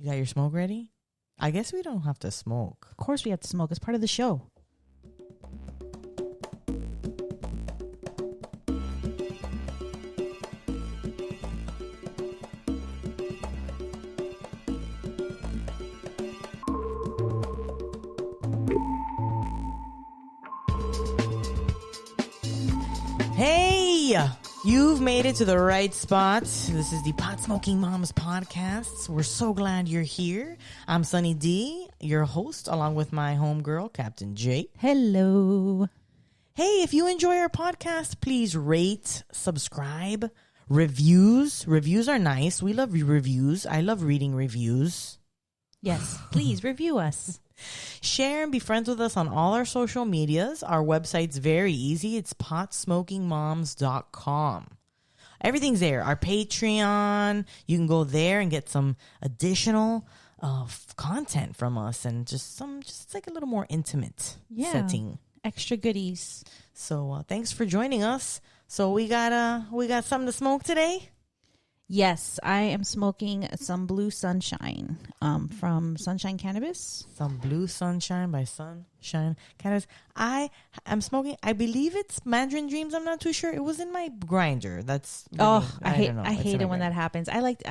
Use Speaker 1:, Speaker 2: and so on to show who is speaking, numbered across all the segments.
Speaker 1: You got your smoke ready? I guess we don't have to smoke.
Speaker 2: Of course we have to smoke. It's part of the show.
Speaker 1: Hey, you've made it to the right spot. This is the Pot Smoking Moms podcast. We're so glad you're here. I'm Sunny D, your host, along with my homegirl, Captain J.
Speaker 2: Hello.
Speaker 1: Hey, if you enjoy our podcast, please rate, subscribe, reviews. Reviews are nice. We love reviews. I love reading reviews.
Speaker 2: Yes, please review us.
Speaker 1: Share and be friends with us on all our social medias. Our website's very easy. It's potsmokingmoms.com. Everything's there. Our Patreon. You can go there and get some additional content from us and just like a little more intimate setting.
Speaker 2: Extra goodies.
Speaker 1: So thanks for joining us. So we got something to smoke today.
Speaker 2: Yes, I am smoking some Blue Sunshine from Sunshine Cannabis.
Speaker 1: Some Blue Sunshine by Sunshine Cannabis. I am smoking, I believe it's Mandarin Dreams. I'm not too sure. It was in my grinder. That's really,
Speaker 2: I hate it when that happens. I'm like,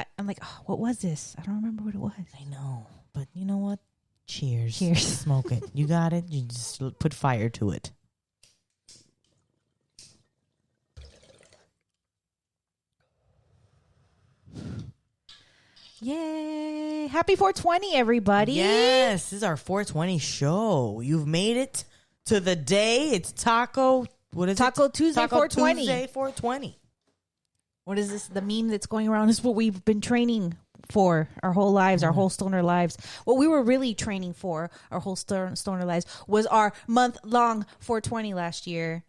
Speaker 2: oh, what was this? I don't remember what it was.
Speaker 1: I know. But you know what? Cheers.
Speaker 2: Cheers.
Speaker 1: Smoke it. You got it. You just put fire to it.
Speaker 2: Yay. Happy 420, everybody.
Speaker 1: Yes. This is our 420 show. You've made it to the day. It's Taco. What is
Speaker 2: Taco
Speaker 1: it?
Speaker 2: Tuesday,
Speaker 1: Taco
Speaker 2: 420.
Speaker 1: Tuesday, 420.
Speaker 2: What is this? The meme that's going around is what we've been training for our whole lives, our whole stoner lives. What we were really training for our whole stoner lives was our month-long 420 last year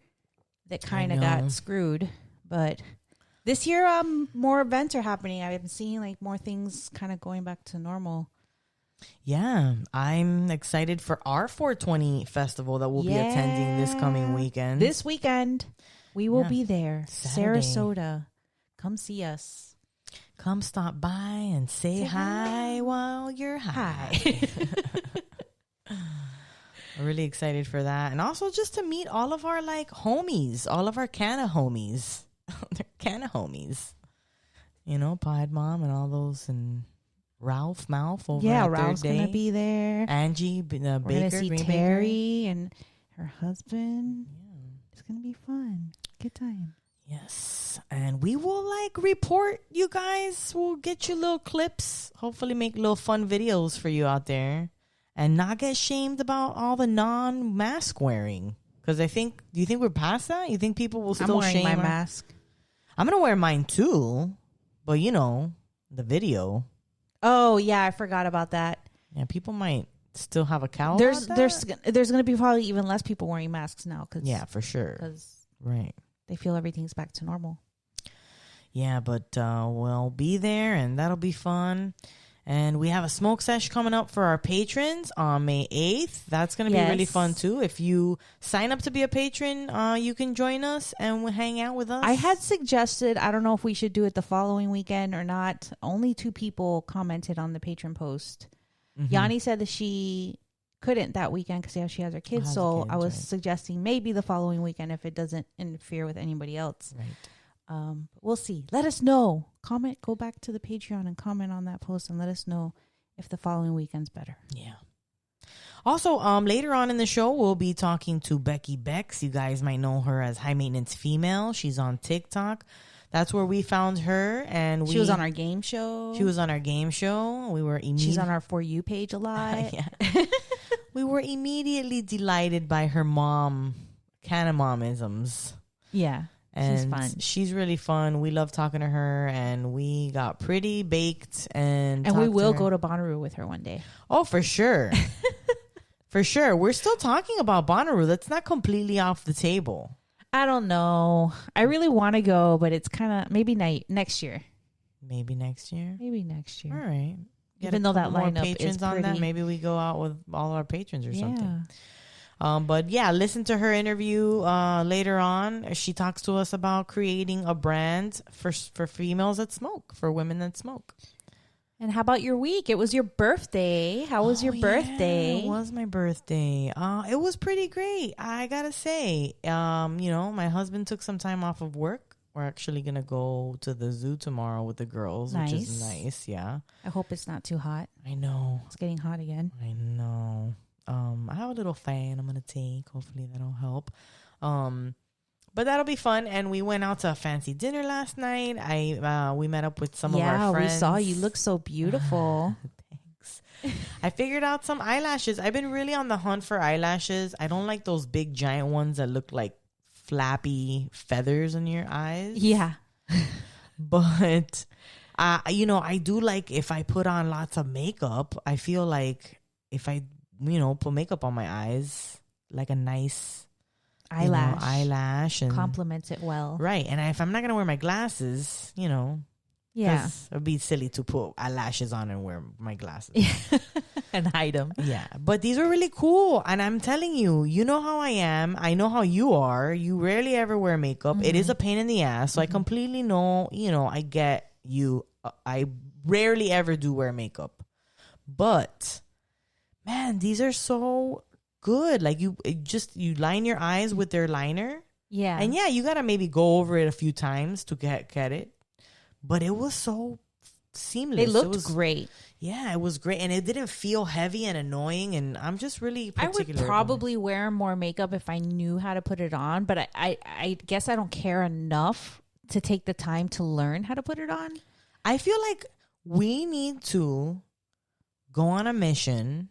Speaker 2: that kind of got screwed. But this year, more events are happening. I've been seeing like more things kind of going back to normal.
Speaker 1: Yeah, I'm excited for our 420 festival that we'll be attending this coming weekend.
Speaker 2: This weekend, we will be there.
Speaker 1: Saturday.
Speaker 2: Sarasota. Come see us.
Speaker 1: Come stop by and say hi while you're high. I'm really excited for that. And also just to meet all of our like homies, all of our canna homies. They're canna homies. You know, Pod Mom and all those, and Ralph Mouth over at
Speaker 2: Ralph's
Speaker 1: Third Day.
Speaker 2: gonna be there.
Speaker 1: Angie, the
Speaker 2: We're
Speaker 1: baker,
Speaker 2: gonna see
Speaker 1: Green
Speaker 2: Terry and her husband.
Speaker 1: Yeah.
Speaker 2: It's gonna be fun. Good time.
Speaker 1: Yes, and we will like report you guys. We'll get you little clips. Hopefully make little fun videos for you out there, and not get shamed about all the non-mask wearing. Because do you think we're past that? You think people will still shame?
Speaker 2: I'm wearing my mask.
Speaker 1: I'm gonna wear mine too, but you know, the video.
Speaker 2: Oh yeah, I forgot about that.
Speaker 1: Yeah, people might still have a cow.
Speaker 2: There's gonna be probably even less people wearing masks now.
Speaker 1: Yeah, for sure.
Speaker 2: Because
Speaker 1: right.
Speaker 2: they feel everything's back to normal.
Speaker 1: Yeah, but we'll be there, and that'll be fun. And we have a smoke sesh coming up for our patrons on May 8th. That's going to be really fun, too. If you sign up to be a patron, you can join us and we'll hang out with us.
Speaker 2: I had suggested, I don't know if we should do it the following weekend or not. Only 2 people commented on the patron post. Mm-hmm. Yanni said that she couldn't that weekend because she has her kids. So I was suggesting maybe the following weekend if it doesn't interfere with anybody else.
Speaker 1: Right.
Speaker 2: We'll see. Let us know. Comment. Go back to the Patreon and comment on that post and let us know if the following weekend's better.
Speaker 1: Yeah. Also, later on in the show, we'll be talking to Becky Banks. You guys might know her as High Maintenance Female. She's on TikTok. That's where we found her, and
Speaker 2: she was on our game show.
Speaker 1: She's on our For You page a lot. Yeah. We were immediately delighted by her mom, Canna Momisms.
Speaker 2: Yeah.
Speaker 1: And
Speaker 2: she's fun.
Speaker 1: She's really fun. We love talking to her, and we got pretty baked. And
Speaker 2: we will go to Bonnaroo with her one day.
Speaker 1: Oh, for sure. For sure. We're still talking about Bonnaroo. That's not completely off the table.
Speaker 2: I don't know. I really want to go, but it's kind of maybe next year.
Speaker 1: Maybe next year?
Speaker 2: Maybe next year.
Speaker 1: All right.
Speaker 2: Even though that lineup
Speaker 1: patrons
Speaker 2: is
Speaker 1: on
Speaker 2: pretty.
Speaker 1: that, maybe we go out with all our patrons or something. But yeah, listen to her interview later on. She talks to us about creating a brand for females that smoke, for women that smoke.
Speaker 2: And how about your week? It was your birthday. How was your birthday?
Speaker 1: It was my birthday. It was pretty great. I gotta say, my husband took some time off of work. We're actually gonna go to the zoo tomorrow with the girls, which is nice. Yeah.
Speaker 2: I hope it's not too hot.
Speaker 1: I know.
Speaker 2: It's getting hot again.
Speaker 1: I know. I have a little fan I'm gonna take. Hopefully that'll help. But that'll be fun. And we went out to a fancy dinner last night. We met up with some of our friends.
Speaker 2: Yeah, we saw you look so beautiful.
Speaker 1: Thanks. I figured out some eyelashes. I've been really on the hunt for eyelashes. I don't like those big giant ones that look like flappy feathers in your eyes.
Speaker 2: Yeah.
Speaker 1: But, I do like if I put on lots of makeup. I feel like if I, put makeup on my eyes, like a nice eyelash and
Speaker 2: complements it well,
Speaker 1: right? And if I'm not gonna wear my glasses,
Speaker 2: yeah,
Speaker 1: it'd be silly to put eyelashes on and wear my glasses
Speaker 2: and hide them.
Speaker 1: Yeah, but these are really cool, and I'm telling you, you know how I am. I know how you are. You rarely ever wear makeup. It is a pain in the ass, so I completely know. I get you. I rarely ever do wear makeup, but man, these are so good. Like you line your eyes with their liner.
Speaker 2: Yeah.
Speaker 1: And yeah, you gotta maybe go over it a few times to get it. But it was so seamless.
Speaker 2: It looked great.
Speaker 1: Yeah, it was great. And it didn't feel heavy and annoying. And I'm just really particular.
Speaker 2: I would probably wear more makeup if I knew how to put it on. But I guess I don't care enough to take the time to learn how to put it on.
Speaker 1: I feel like we need to go on a mission.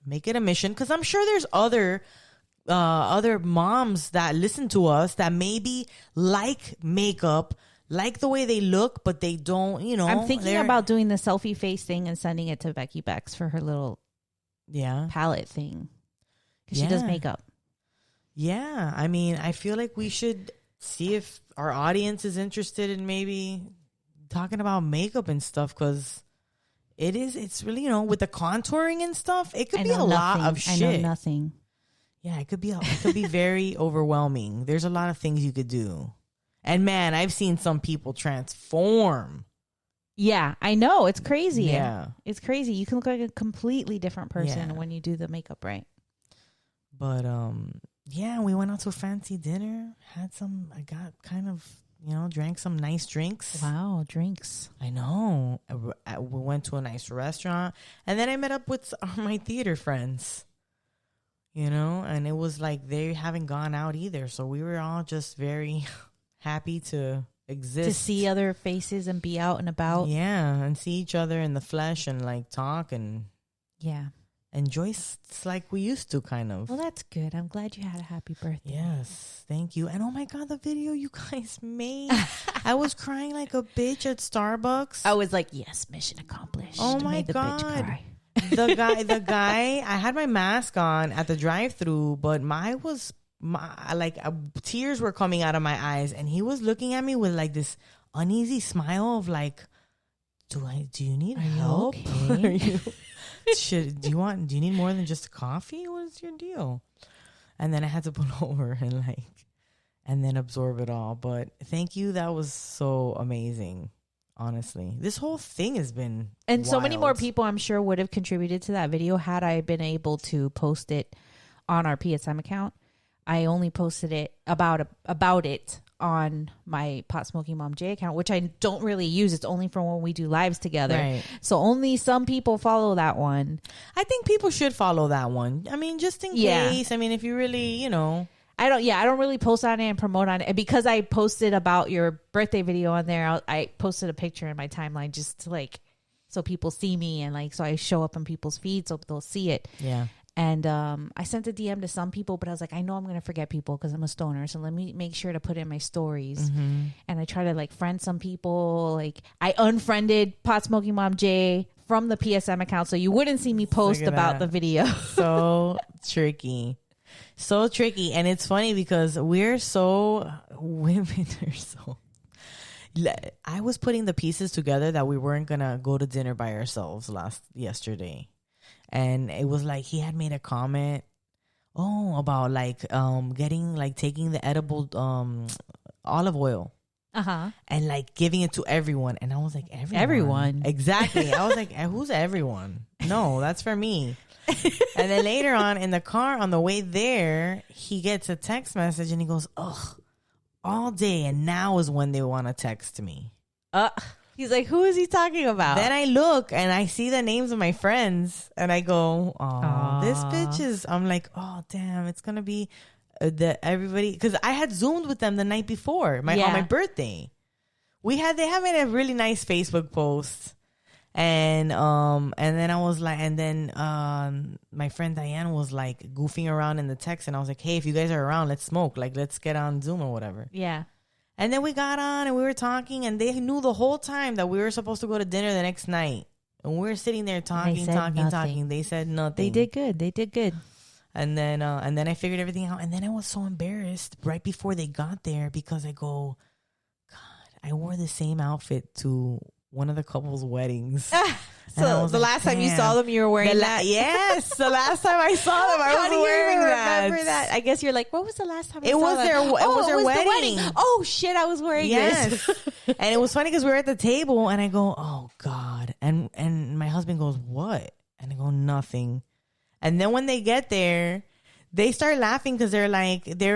Speaker 1: Make it a mission, because I'm sure there's other moms that listen to us that maybe like makeup, like the way they look, but they don't,
Speaker 2: I'm thinking about doing the selfie face thing and sending it to Becky Banks for her little palette thing, because she does makeup.
Speaker 1: Yeah, I mean, I feel like we should see if our audience is interested in maybe talking about makeup and stuff, because it's really, with the contouring and stuff, it could be a lot of shit.
Speaker 2: I know nothing.
Speaker 1: Yeah, it could be very overwhelming. There's a lot of things you could do. And man, I've seen some people transform.
Speaker 2: Yeah, I know. It's crazy.
Speaker 1: Yeah.
Speaker 2: It's crazy. You can look like a completely different person when you do the makeup right.
Speaker 1: But we went out to a fancy dinner. I got kind of, drank some nice drinks.
Speaker 2: Wow, drinks.
Speaker 1: I know. We went to a nice restaurant. And then I met up with my theater friends. And it was like they haven't gone out either. So we were all just very happy to exist.
Speaker 2: To see other faces and be out and about.
Speaker 1: Yeah, and see each other in the flesh and like talk and enjoy like we used to, kind of.
Speaker 2: Well, that's good. I'm glad you had a happy birthday.
Speaker 1: Yes, thank you. And oh my God, the video you guys made. I was crying like a bitch at Starbucks.
Speaker 2: I was like, yes, mission accomplished.
Speaker 1: Oh my
Speaker 2: made the
Speaker 1: God.
Speaker 2: Bitch cry.
Speaker 1: The guy, I had my mask on at the drive-thru, but tears were coming out of my eyes, and he was looking at me with like this uneasy smile of like, do you need help?
Speaker 2: Okay?
Speaker 1: Do you need more than just coffee? What's your deal? And then I had to pull over and then absorb it all. But thank you. That was so amazing. Honestly, this whole thing has been wild.
Speaker 2: So many more people, I'm sure, would have contributed to that video had I been able to post it on our PSM account. I only posted it about it on my Pot Smoking Mom J account, which I don't really use. It's only for when we do lives together.
Speaker 1: Right.
Speaker 2: So only some people follow that one.
Speaker 1: I think people should follow that one. I mean, just in case. I mean, if you really,
Speaker 2: I don't really post on it and promote on it. And because I posted about your birthday video on there, I posted a picture in my timeline just to so people see me and so I show up on people's feeds so they'll see it.
Speaker 1: Yeah.
Speaker 2: And I sent a DM to some people, but I was like, I know I'm going to forget people because I'm a stoner. So let me make sure to put it in my stories.
Speaker 1: Mm-hmm.
Speaker 2: And I try to friend some people. I unfriended Pot Smoking Mom J from the PSM account. So you wouldn't see me post about the video.
Speaker 1: So tricky. So tricky. And it's funny because women are so, I was putting the pieces together that we weren't going to go to dinner by ourselves yesterday. And it was like he had made a comment about taking the edible olive oil. and like giving it to everyone. And I was like,
Speaker 2: Everyone.
Speaker 1: Exactly. I was like, who's everyone? No, that's for me. And then later on in the car on the way there, he gets a text message and he goes, ugh, all day. And now is when they want to text me.
Speaker 2: He's like, who is he talking about?
Speaker 1: Then I look and I see the names of my friends and I go, oh, this bitch is, I'm like, oh, damn, it's going to be everybody. Because I had Zoomed with them the night before, on my birthday. They had made a really nice Facebook post. And then I was like, and then my friend Diane was like goofing around in the text. And I was like, hey, if you guys are around, let's smoke. Like, let's get on Zoom or whatever.
Speaker 2: Yeah.
Speaker 1: And then we got on and we were talking and they knew the whole time that we were supposed to go to dinner the next night. And we were sitting there talking. They said nothing.
Speaker 2: They did good.
Speaker 1: And then I figured everything out. And then I was so embarrassed right before they got there because I go, God, I wore the same outfit to one of the couple's weddings.
Speaker 2: So the last time you saw them, you were wearing that?
Speaker 1: Yes. The last time I saw them, I was wearing that.
Speaker 2: Remember that? I guess you're like, what was the last time I saw
Speaker 1: was
Speaker 2: them?
Speaker 1: It was their wedding.
Speaker 2: Oh, shit, I was wearing this.
Speaker 1: And it was funny because we were at the table and I go, oh, God. And my husband goes, what? And I go, nothing. And then when they get there, they start laughing because they were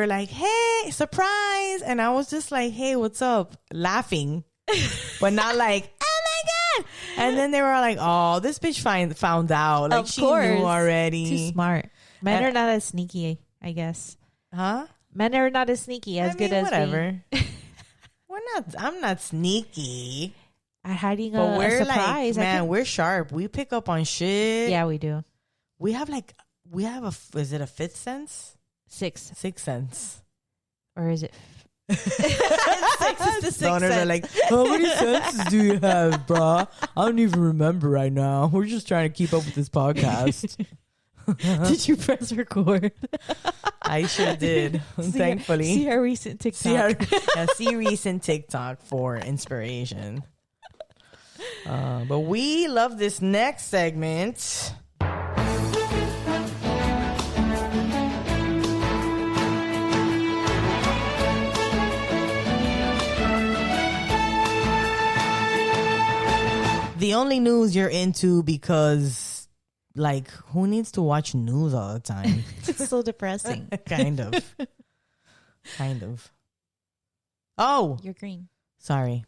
Speaker 1: like, hey, surprise. And I was just like, hey, what's up? Laughing. But not like, oh my God. And then they were like, oh, this bitch found out. Like, she knew already.
Speaker 2: Too smart. Men are not as sneaky, I guess.
Speaker 1: Huh?
Speaker 2: Men are not as sneaky as good as
Speaker 1: whatever. I'm not sneaky.
Speaker 2: At hiding
Speaker 1: but
Speaker 2: a surprise.
Speaker 1: Like, man, we're sharp. We pick up on shit.
Speaker 2: Yeah, we do.
Speaker 1: We have is it a fifth sense?
Speaker 2: Sixth
Speaker 1: sense.
Speaker 2: Or is it?
Speaker 1: Six is the sixth sense. Are like, how many senses do you have, bro? I don't even remember right now. We're just trying to keep up with this podcast.
Speaker 2: Did you press record?
Speaker 1: I sure did. Thankfully.
Speaker 2: See our recent TikTok.
Speaker 1: See recent TikTok for inspiration. But we love this next segment. The only news you're into because, like, who needs to watch news all the time?
Speaker 2: It's so depressing.
Speaker 1: Kind of. Oh.
Speaker 2: You're green.
Speaker 1: Sorry.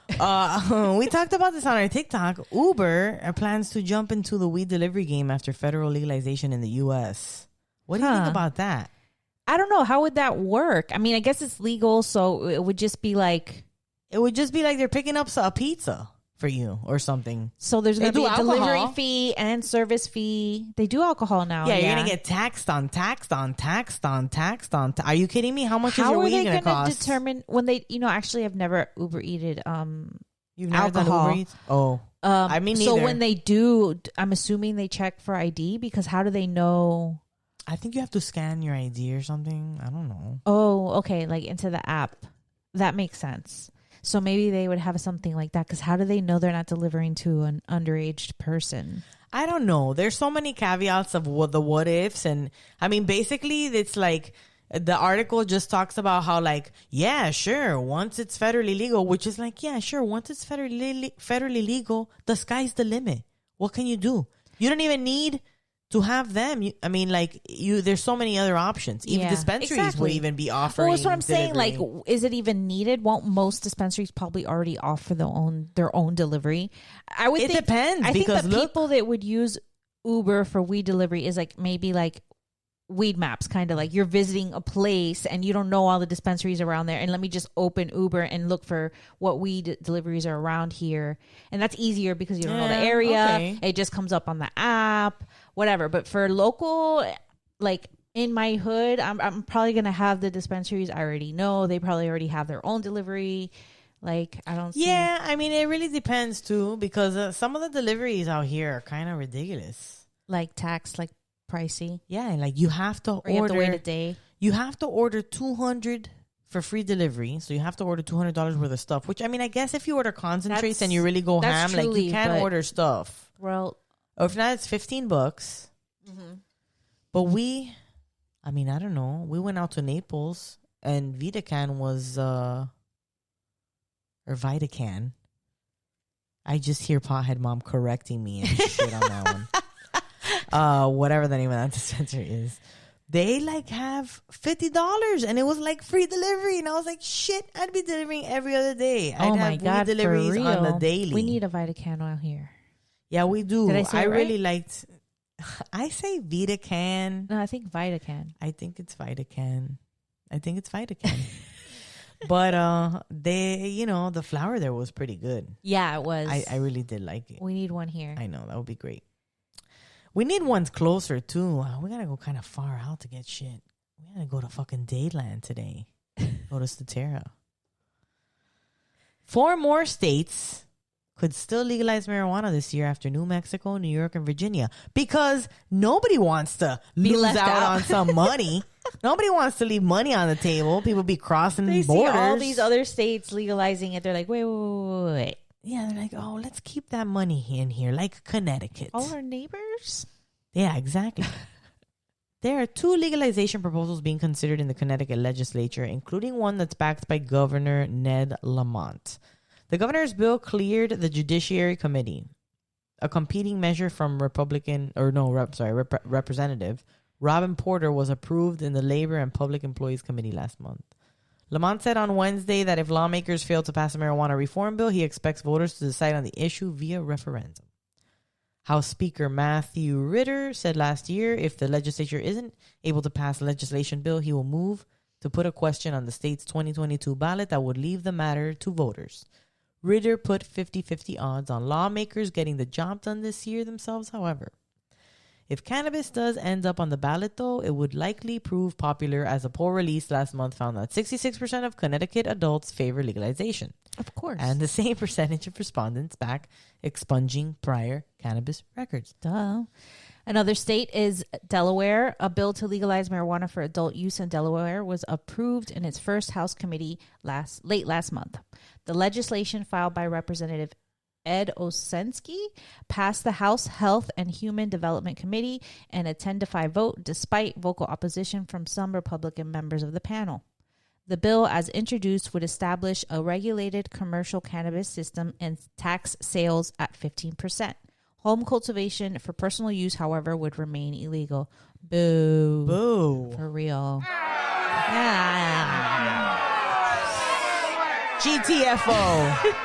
Speaker 1: We talked about this on our TikTok. Uber plans to jump into the weed delivery game after federal legalization in the U.S. What do you think about that?
Speaker 2: I don't know. How would that work? I mean, I guess it's legal, so it would just be like...
Speaker 1: It would just be like they're picking up a pizza for you or something.
Speaker 2: So there's going to be a delivery fee and service fee. They do alcohol now.
Speaker 1: Yeah, you're going to get taxed on. Are you kidding me? How much is your weed going to cost? How are they going to
Speaker 2: determine when they, actually I've never Uber eated
Speaker 1: You've never
Speaker 2: alcohol.
Speaker 1: Done Uber Eats? Oh. I mean, neither.
Speaker 2: So when they do, I'm assuming they check for ID because how do they know?
Speaker 1: I think you have to scan your ID or something. I don't know.
Speaker 2: Oh, okay. Like into the app. That makes sense. So maybe they would have something like that because how do they know they're not delivering to an underage person?
Speaker 1: I don't know. There's so many caveats of the what ifs. And I mean, basically, it's like the article just talks about how like, yeah, sure, once it's federally legal, which is like, yeah, sure, once it's federally legal, the sky's the limit. What can you do? You don't even need to have them. There's so many other options. Even dispensaries would even be offering.
Speaker 2: Well, that's what I'm saying.
Speaker 1: Delivery.
Speaker 2: Like, is it even needed? Won't most dispensaries probably already offer their own delivery?
Speaker 1: It depends.
Speaker 2: I think the people that would use Uber for weed delivery is like maybe like weed maps, kind of like you're visiting a place and you don't know all the dispensaries around there, and let me just open Uber and look for what weed deliveries are around here, and that's easier because you don't know the area. Okay. It just comes up on the app, whatever. But for local, like in my hood, I'm probably gonna have the dispensaries I already know. They probably already have their own delivery. Like, I don't see.
Speaker 1: Yeah, I mean, it really depends too, because some of the deliveries out here are kind of ridiculous.
Speaker 2: Like tax, like pricey.
Speaker 1: Yeah, like you have to order.
Speaker 2: You have to wait a day.
Speaker 1: You have to order $200 for free delivery, so you have to order $200 worth of stuff. Which I mean, I guess if you order concentrates and you really go ham, like you can order stuff.
Speaker 2: Well,
Speaker 1: or if not, it's $15. Mm-hmm. But I mean, I don't know. We went out to Naples and VitaCan was or Vitacan. I just hear Pothead Mom correcting me and shit on that one. Whatever the name of that dispensary is. They like have $50 and it was like free delivery. And I was like, shit, I'd be delivering every other day. I'd
Speaker 2: my
Speaker 1: have
Speaker 2: God,
Speaker 1: deliveries
Speaker 2: for real.
Speaker 1: on the daily.
Speaker 2: We need a Vitacan out here.
Speaker 1: Yeah, we do.
Speaker 2: Did I say it right?
Speaker 1: really liked. I say Vitacan.
Speaker 2: No, I think Vitacan.
Speaker 1: I think it's Vitacan. But they, the flour there was pretty good.
Speaker 2: Yeah, it was.
Speaker 1: I really did like it.
Speaker 2: We need one here.
Speaker 1: I know, that would be great. We need ones closer too. We gotta go kind of far out to get shit. We gotta go to fucking Dayland today. Go to Statera. 4 more states could still legalize marijuana this year after New Mexico, New York, and Virginia, because nobody wants to lose out on some money. Nobody wants to leave money on the table. People be crossing
Speaker 2: They
Speaker 1: borders.
Speaker 2: see all these other states legalizing it. They're like, wait.
Speaker 1: Yeah, they're like, oh, let's keep that money in here, like Connecticut.
Speaker 2: All our neighbors?
Speaker 1: Yeah, exactly. There are 2 legalization proposals being considered in the Connecticut legislature, including one that's backed by Governor Ned Lamont. The governor's bill cleared the Judiciary Committee. A competing measure from Representative Robin Porter was approved in the Labor and Public Employees Committee last month. Lamont said on Wednesday that if lawmakers fail to pass a marijuana reform bill, he expects voters to decide on the issue via referendum. House Speaker Matthew Ritter said last year if the legislature isn't able to pass a legislation bill, he will move to put a question on the state's 2022 ballot that would leave the matter to voters. Ritter put 50-50 odds on lawmakers getting the job done this year themselves, however. If cannabis does end up on the ballot, though, it would likely prove popular, as a poll released last month found that 66% of Connecticut adults favor legalization.
Speaker 2: Of course.
Speaker 1: And the same percentage of respondents back expunging prior cannabis records.
Speaker 2: Duh. Another state is Delaware. A bill to legalize marijuana for adult use in Delaware was approved in its first House committee late last month. The legislation filed by Representative Ed Osensky passed the House Health and Human Development Committee in a 10-5 vote, despite vocal opposition from some Republican members of the panel. The bill, as introduced, would establish a regulated commercial cannabis system and tax sales at 15%. Home cultivation for personal use, however, would remain illegal. Boo.
Speaker 1: Boo.
Speaker 2: For real. Yeah.
Speaker 1: GTFO.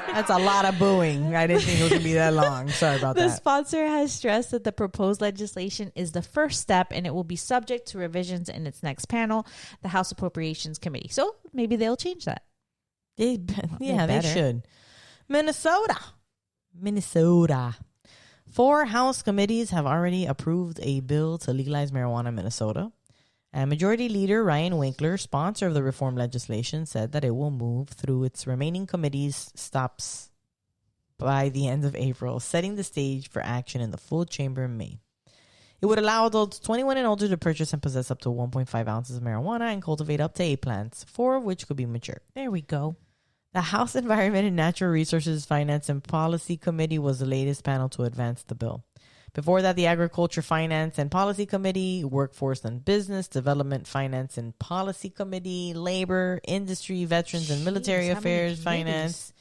Speaker 1: That's a lot of booing. I didn't think it was going to be that long. Sorry about
Speaker 2: The
Speaker 1: that.
Speaker 2: sponsor has stressed that the proposed legislation is the first step and it will be subject to revisions in its next panel, the House Appropriations Committee. So maybe they'll change that.
Speaker 1: They should. Minnesota. 4 House committees have already approved a bill to legalize marijuana in Minnesota. And Majority Leader Ryan Winkler, sponsor of the reform legislation, said that it will move through its remaining committees stops by the end of April, setting the stage for action in the full chamber in May. It would allow adults 21 and older to purchase and possess up to 1.5 ounces of marijuana and cultivate up to 8 plants, 4 of which could be mature.
Speaker 2: There we go.
Speaker 1: The House Environment and Natural Resources Finance and Policy Committee was the latest panel to advance the bill. Before that, the Agriculture, Finance and Policy Committee, Workforce and Business Development, Finance and Policy Committee, Labor, Industry, Veterans and Military Affairs, Finance,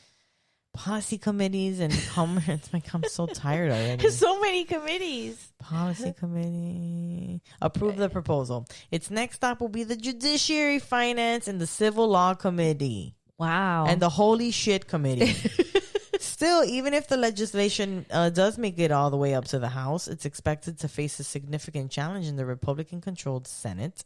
Speaker 1: Policy Committees, and Commerce. I'm so tired already.
Speaker 2: So many committees.
Speaker 1: Policy Committee approved the proposal. Its next stop will be the Judiciary, Finance, and the Civil Law Committee.
Speaker 2: Wow.
Speaker 1: And the Holy Shit Committee. Still, even if the legislation does make it all the way up to the House, it's expected to face a significant challenge in the Republican-controlled Senate,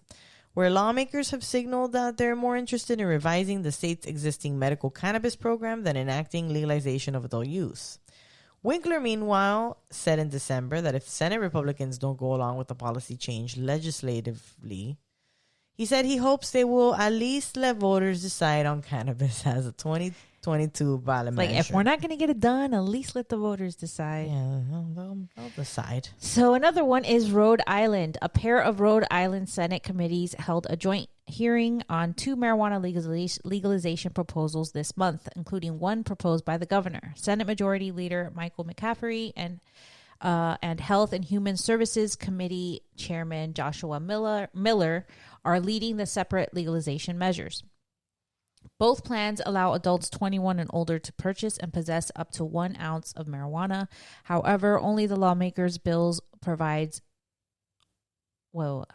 Speaker 1: where lawmakers have signaled that they're more interested in revising the state's existing medical cannabis program than enacting legalization of adult use. Winkler, meanwhile, said in December that if Senate Republicans don't go along with the policy change legislatively, he said he hopes they will at least let voters decide on cannabis as a 2022 ballot measure.
Speaker 2: Like, if we're not going to get it done, at least let the voters decide.
Speaker 1: Yeah, they'll decide.
Speaker 2: So another one is Rhode Island. A pair of Rhode Island Senate committees held a joint hearing on 2 marijuana legalization proposals this month, including one proposed by the governor. Senate Majority Leader Michael McCaffrey and Health and Human Services Committee Chairman Joshua Miller are leading the separate legalization measures. Both plans allow adults 21 and older to purchase and possess up to 1 ounce of marijuana. However, only the lawmakers' bills provide a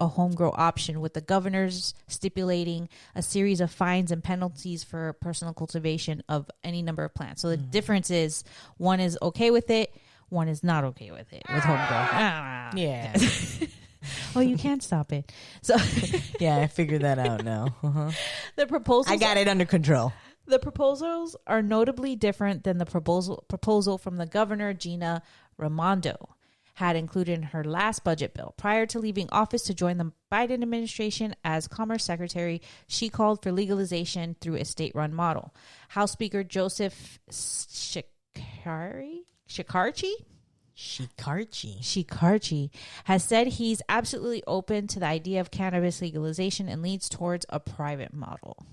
Speaker 2: home grow option, with the governors stipulating a series of fines and penalties for personal cultivation of any number of plants. So the difference is one is okay with it, one is not okay with it with home grow.
Speaker 1: Yeah.
Speaker 2: Well, you can't stop it. So
Speaker 1: Yeah, I figured that out now.
Speaker 2: the proposals
Speaker 1: I got it under control.
Speaker 2: The proposals are notably different than the proposal from the governor, Gina Raimondo, had included in her last budget bill. Prior to leaving office to join the Biden administration as Commerce Secretary, she called for legalization through a state-run model. House Speaker Joseph Shikarchi has said he's absolutely open to the idea of cannabis legalization and leads towards a private model.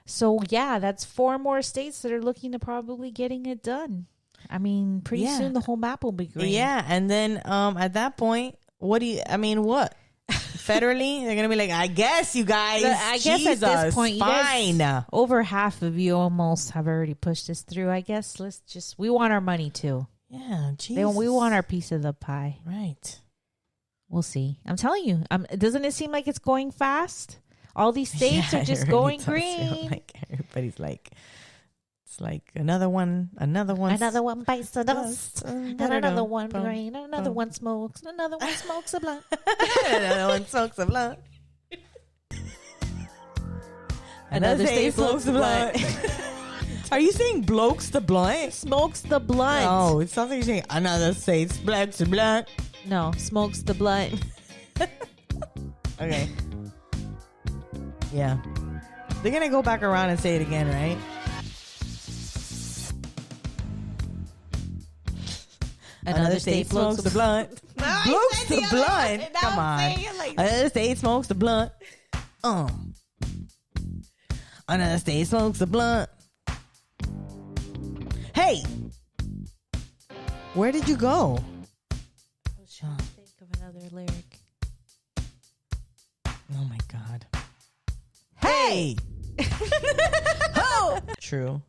Speaker 2: So, yeah, that's 4 more states that are looking to probably getting it done. I mean, pretty soon the whole map will be green.
Speaker 1: Yeah, and then at that point, what? Federally, they're going to be like, I guess you guys,
Speaker 2: I guess at this point,
Speaker 1: fine.
Speaker 2: You guys, over half of you almost have already pushed this through. I guess we want our money too.
Speaker 1: Yeah, Jesus.
Speaker 2: We want our piece of the pie.
Speaker 1: Right.
Speaker 2: We'll see. I'm telling you, doesn't it seem like it's going fast? All these states are just going green.
Speaker 1: Like everybody's like, it's like another one
Speaker 2: bites the dust, and another one green, and another one smokes, and another one smokes a blunt.
Speaker 1: Another one smokes a blunt. Another state smokes the blunt. Are you saying blokes the blunt?
Speaker 2: Smokes the blunt.
Speaker 1: No, it sounds like you're saying another state smokes the blunt.
Speaker 2: No, smokes the blunt.
Speaker 1: Okay. Yeah. They're going to go back around and say it again, right? Another state smokes the blunt. Smokes the blunt? Come on. Another state smokes the blunt. Another state smokes the blunt. Hey! Where did you go?
Speaker 2: I was trying to think of another lyric.
Speaker 1: Oh my God. Hey! Oh! True.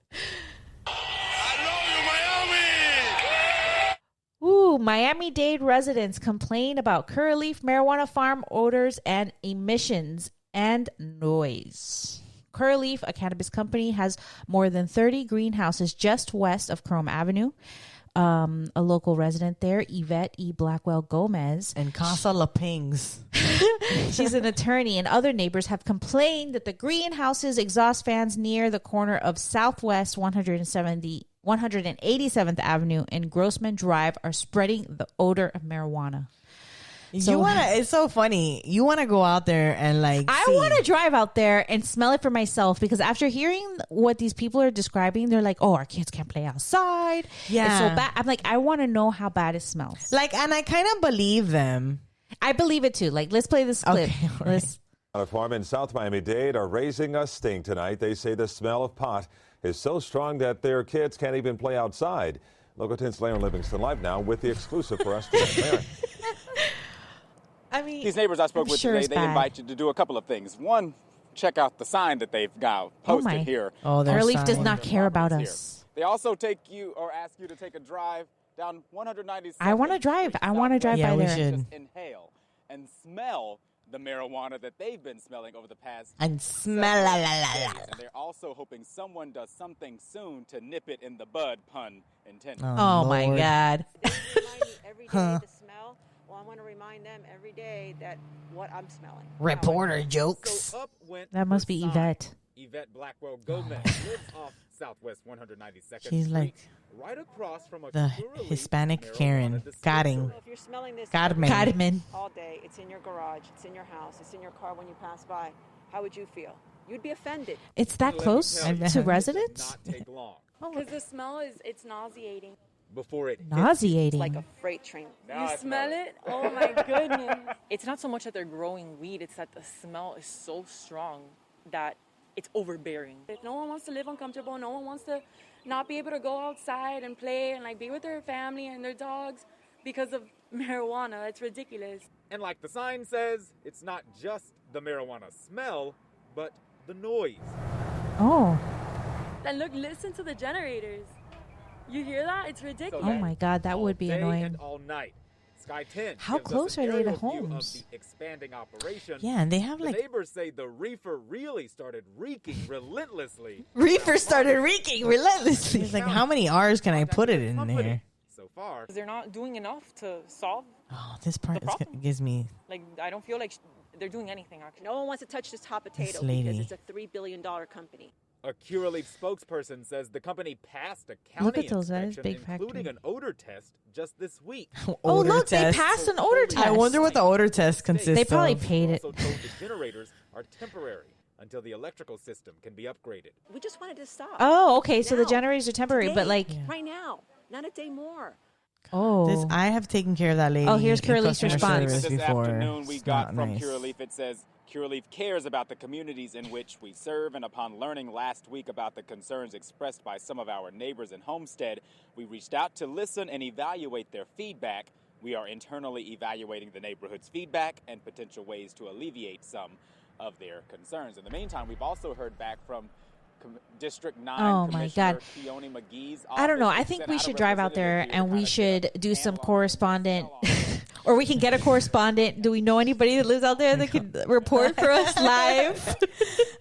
Speaker 2: Ooh, Miami-Dade residents complain about Curaleaf marijuana farm odors and emissions and noise. Curaleaf, a cannabis company, has more than 30 greenhouses just west of Chrome Avenue. A local resident there, Yvette E. Blackwell Gomez.
Speaker 1: And Casa La Pings.
Speaker 2: She's an attorney, and other neighbors have complained that the greenhouse's exhaust fans near the corner of Southwest 187th Avenue and Grossman Drive are spreading the odor of marijuana.
Speaker 1: It's so funny. You want to go out there and I
Speaker 2: want to drive out there and smell it for myself, because after hearing what these people are describing, they're like, oh, our kids can't play outside.
Speaker 1: Yeah.
Speaker 2: It's so bad. I'm like, I want to know how bad it smells.
Speaker 1: And I kind of believe them.
Speaker 2: I believe it too. Let's play this clip.
Speaker 1: Okay, right.
Speaker 3: A farm in South Miami-Dade are raising a stink tonight. They say the smell of pot is so strong that their kids can't even play outside. Local 10's Larry Livingston live now with the exclusive for us today. Larry.
Speaker 2: I mean,
Speaker 4: these neighbors I spoke with today, they invite you to do a couple of things. One, check out the sign that they've got posted here.
Speaker 1: Oh,
Speaker 2: Curaleaf does not care about us.
Speaker 4: They also take you or ask you to take a drive down 197th.
Speaker 2: I want to drive. I want to drive by there.
Speaker 1: Should.
Speaker 4: Just inhale and smell the marijuana that they've been smelling over the past.
Speaker 1: And smell la la la la.
Speaker 4: And they're also hoping someone does something soon to nip it in the bud, pun intended.
Speaker 2: Oh my God.
Speaker 5: Every day to smell. Well, I want to remind them every day that what I'm smelling.
Speaker 1: Reporter jokes.
Speaker 4: So up went
Speaker 2: That must be
Speaker 4: her sign.
Speaker 2: Yvette.
Speaker 4: Yvette Blackwell Gomez lives off Southwest 192nd
Speaker 1: She's
Speaker 4: Street,
Speaker 1: like
Speaker 4: right across from a
Speaker 1: the
Speaker 4: Curaleaf
Speaker 1: Hispanic
Speaker 4: marijuana
Speaker 1: Karen.
Speaker 4: dispensary.
Speaker 1: Carmen.
Speaker 5: So if you're smelling this
Speaker 2: Carmen.
Speaker 5: all day, it's in your garage, it's in your house, it's in your car when you pass by, how would you feel? You'd be offended.
Speaker 2: It's that
Speaker 4: Let me
Speaker 2: close
Speaker 4: tell you,
Speaker 2: to
Speaker 4: it does
Speaker 2: residents?
Speaker 4: not take long
Speaker 6: Because the smell it's nauseating.
Speaker 4: before it hits.
Speaker 2: Nauseating.
Speaker 5: It's like a freight train.
Speaker 4: Now I
Speaker 6: You smell it? Oh my goodness. It's not so much that they're growing weed, it's that the smell is so strong that it's overbearing. If no one wants to live uncomfortable, no one wants to not be able to go outside and play and be with their family and their dogs, because of marijuana. It's ridiculous.
Speaker 4: And like the sign says, it's not just the marijuana smell, but the noise.
Speaker 2: Oh.
Speaker 6: And look, listen to the generators. You hear that? It's ridiculous.
Speaker 2: Oh my God, that would be
Speaker 4: all day
Speaker 2: annoying.
Speaker 4: And all night. Sky 10
Speaker 2: How
Speaker 4: gives us
Speaker 2: close
Speaker 4: an
Speaker 2: are they to
Speaker 4: aerial view
Speaker 2: homes?
Speaker 4: Of the expanding operation.
Speaker 1: Yeah, and they have
Speaker 4: The
Speaker 1: like
Speaker 4: neighbors say the reefer really started reeking relentlessly.
Speaker 1: reefer started reeking relentlessly. It's like, how many R's can I put it in there?
Speaker 4: So far,
Speaker 6: They're not doing enough to solve.
Speaker 1: Oh, this part
Speaker 6: The problem.
Speaker 1: gives me.
Speaker 6: Like, I don't feel like they're doing anything, actually.
Speaker 5: No one wants to touch this hot potato
Speaker 1: This lady.
Speaker 5: because it's a $3 billion company.
Speaker 4: a Curaleaf spokesperson says the company passed a
Speaker 2: Look
Speaker 4: county
Speaker 2: at those, that is
Speaker 4: inspection,
Speaker 2: big
Speaker 4: including
Speaker 2: factory.
Speaker 4: an odor test just this week.
Speaker 2: Oh,
Speaker 1: Odor
Speaker 2: look,
Speaker 1: test.
Speaker 2: they passed an odor test.
Speaker 1: I wonder what the odor test consists
Speaker 2: They probably
Speaker 1: of.
Speaker 2: paid it.
Speaker 4: Also told the generators are temporary until the electrical system can be upgraded.
Speaker 5: We just wanted to stop.
Speaker 2: Oh, okay. So the
Speaker 5: Now.
Speaker 2: generators are temporary,
Speaker 5: Today,
Speaker 2: but like,
Speaker 5: right now, not a day more.
Speaker 2: oh.
Speaker 1: I have taken care of that lady.
Speaker 2: Oh, here's
Speaker 1: in
Speaker 2: Curaleaf's
Speaker 1: customer
Speaker 2: response.
Speaker 1: service
Speaker 4: This
Speaker 1: before.
Speaker 4: afternoon, we
Speaker 1: It's
Speaker 4: got
Speaker 1: not
Speaker 4: from
Speaker 1: nice.
Speaker 4: Curaleaf. It says Curaleaf cares about the communities in which we serve, and upon learning last week about the concerns expressed by some of our neighbors in Homestead, we reached out to listen and evaluate their feedback. We are internally evaluating the neighborhood's feedback and potential ways to alleviate some of their concerns. In the meantime, we've also heard back from District 9
Speaker 2: Oh, my
Speaker 4: Commissioner
Speaker 2: God.
Speaker 4: Keone McGee's
Speaker 2: I don't know.
Speaker 4: office.
Speaker 2: I
Speaker 4: They
Speaker 2: think
Speaker 4: sent
Speaker 2: we
Speaker 4: out a
Speaker 2: should drive out there
Speaker 4: representative here
Speaker 2: and
Speaker 4: to
Speaker 2: we
Speaker 4: kind of
Speaker 2: should
Speaker 4: get
Speaker 2: do some
Speaker 4: analyze
Speaker 2: correspondent,
Speaker 4: the smell
Speaker 2: or we can get a correspondent. Do we know anybody that lives out there that can report for us live?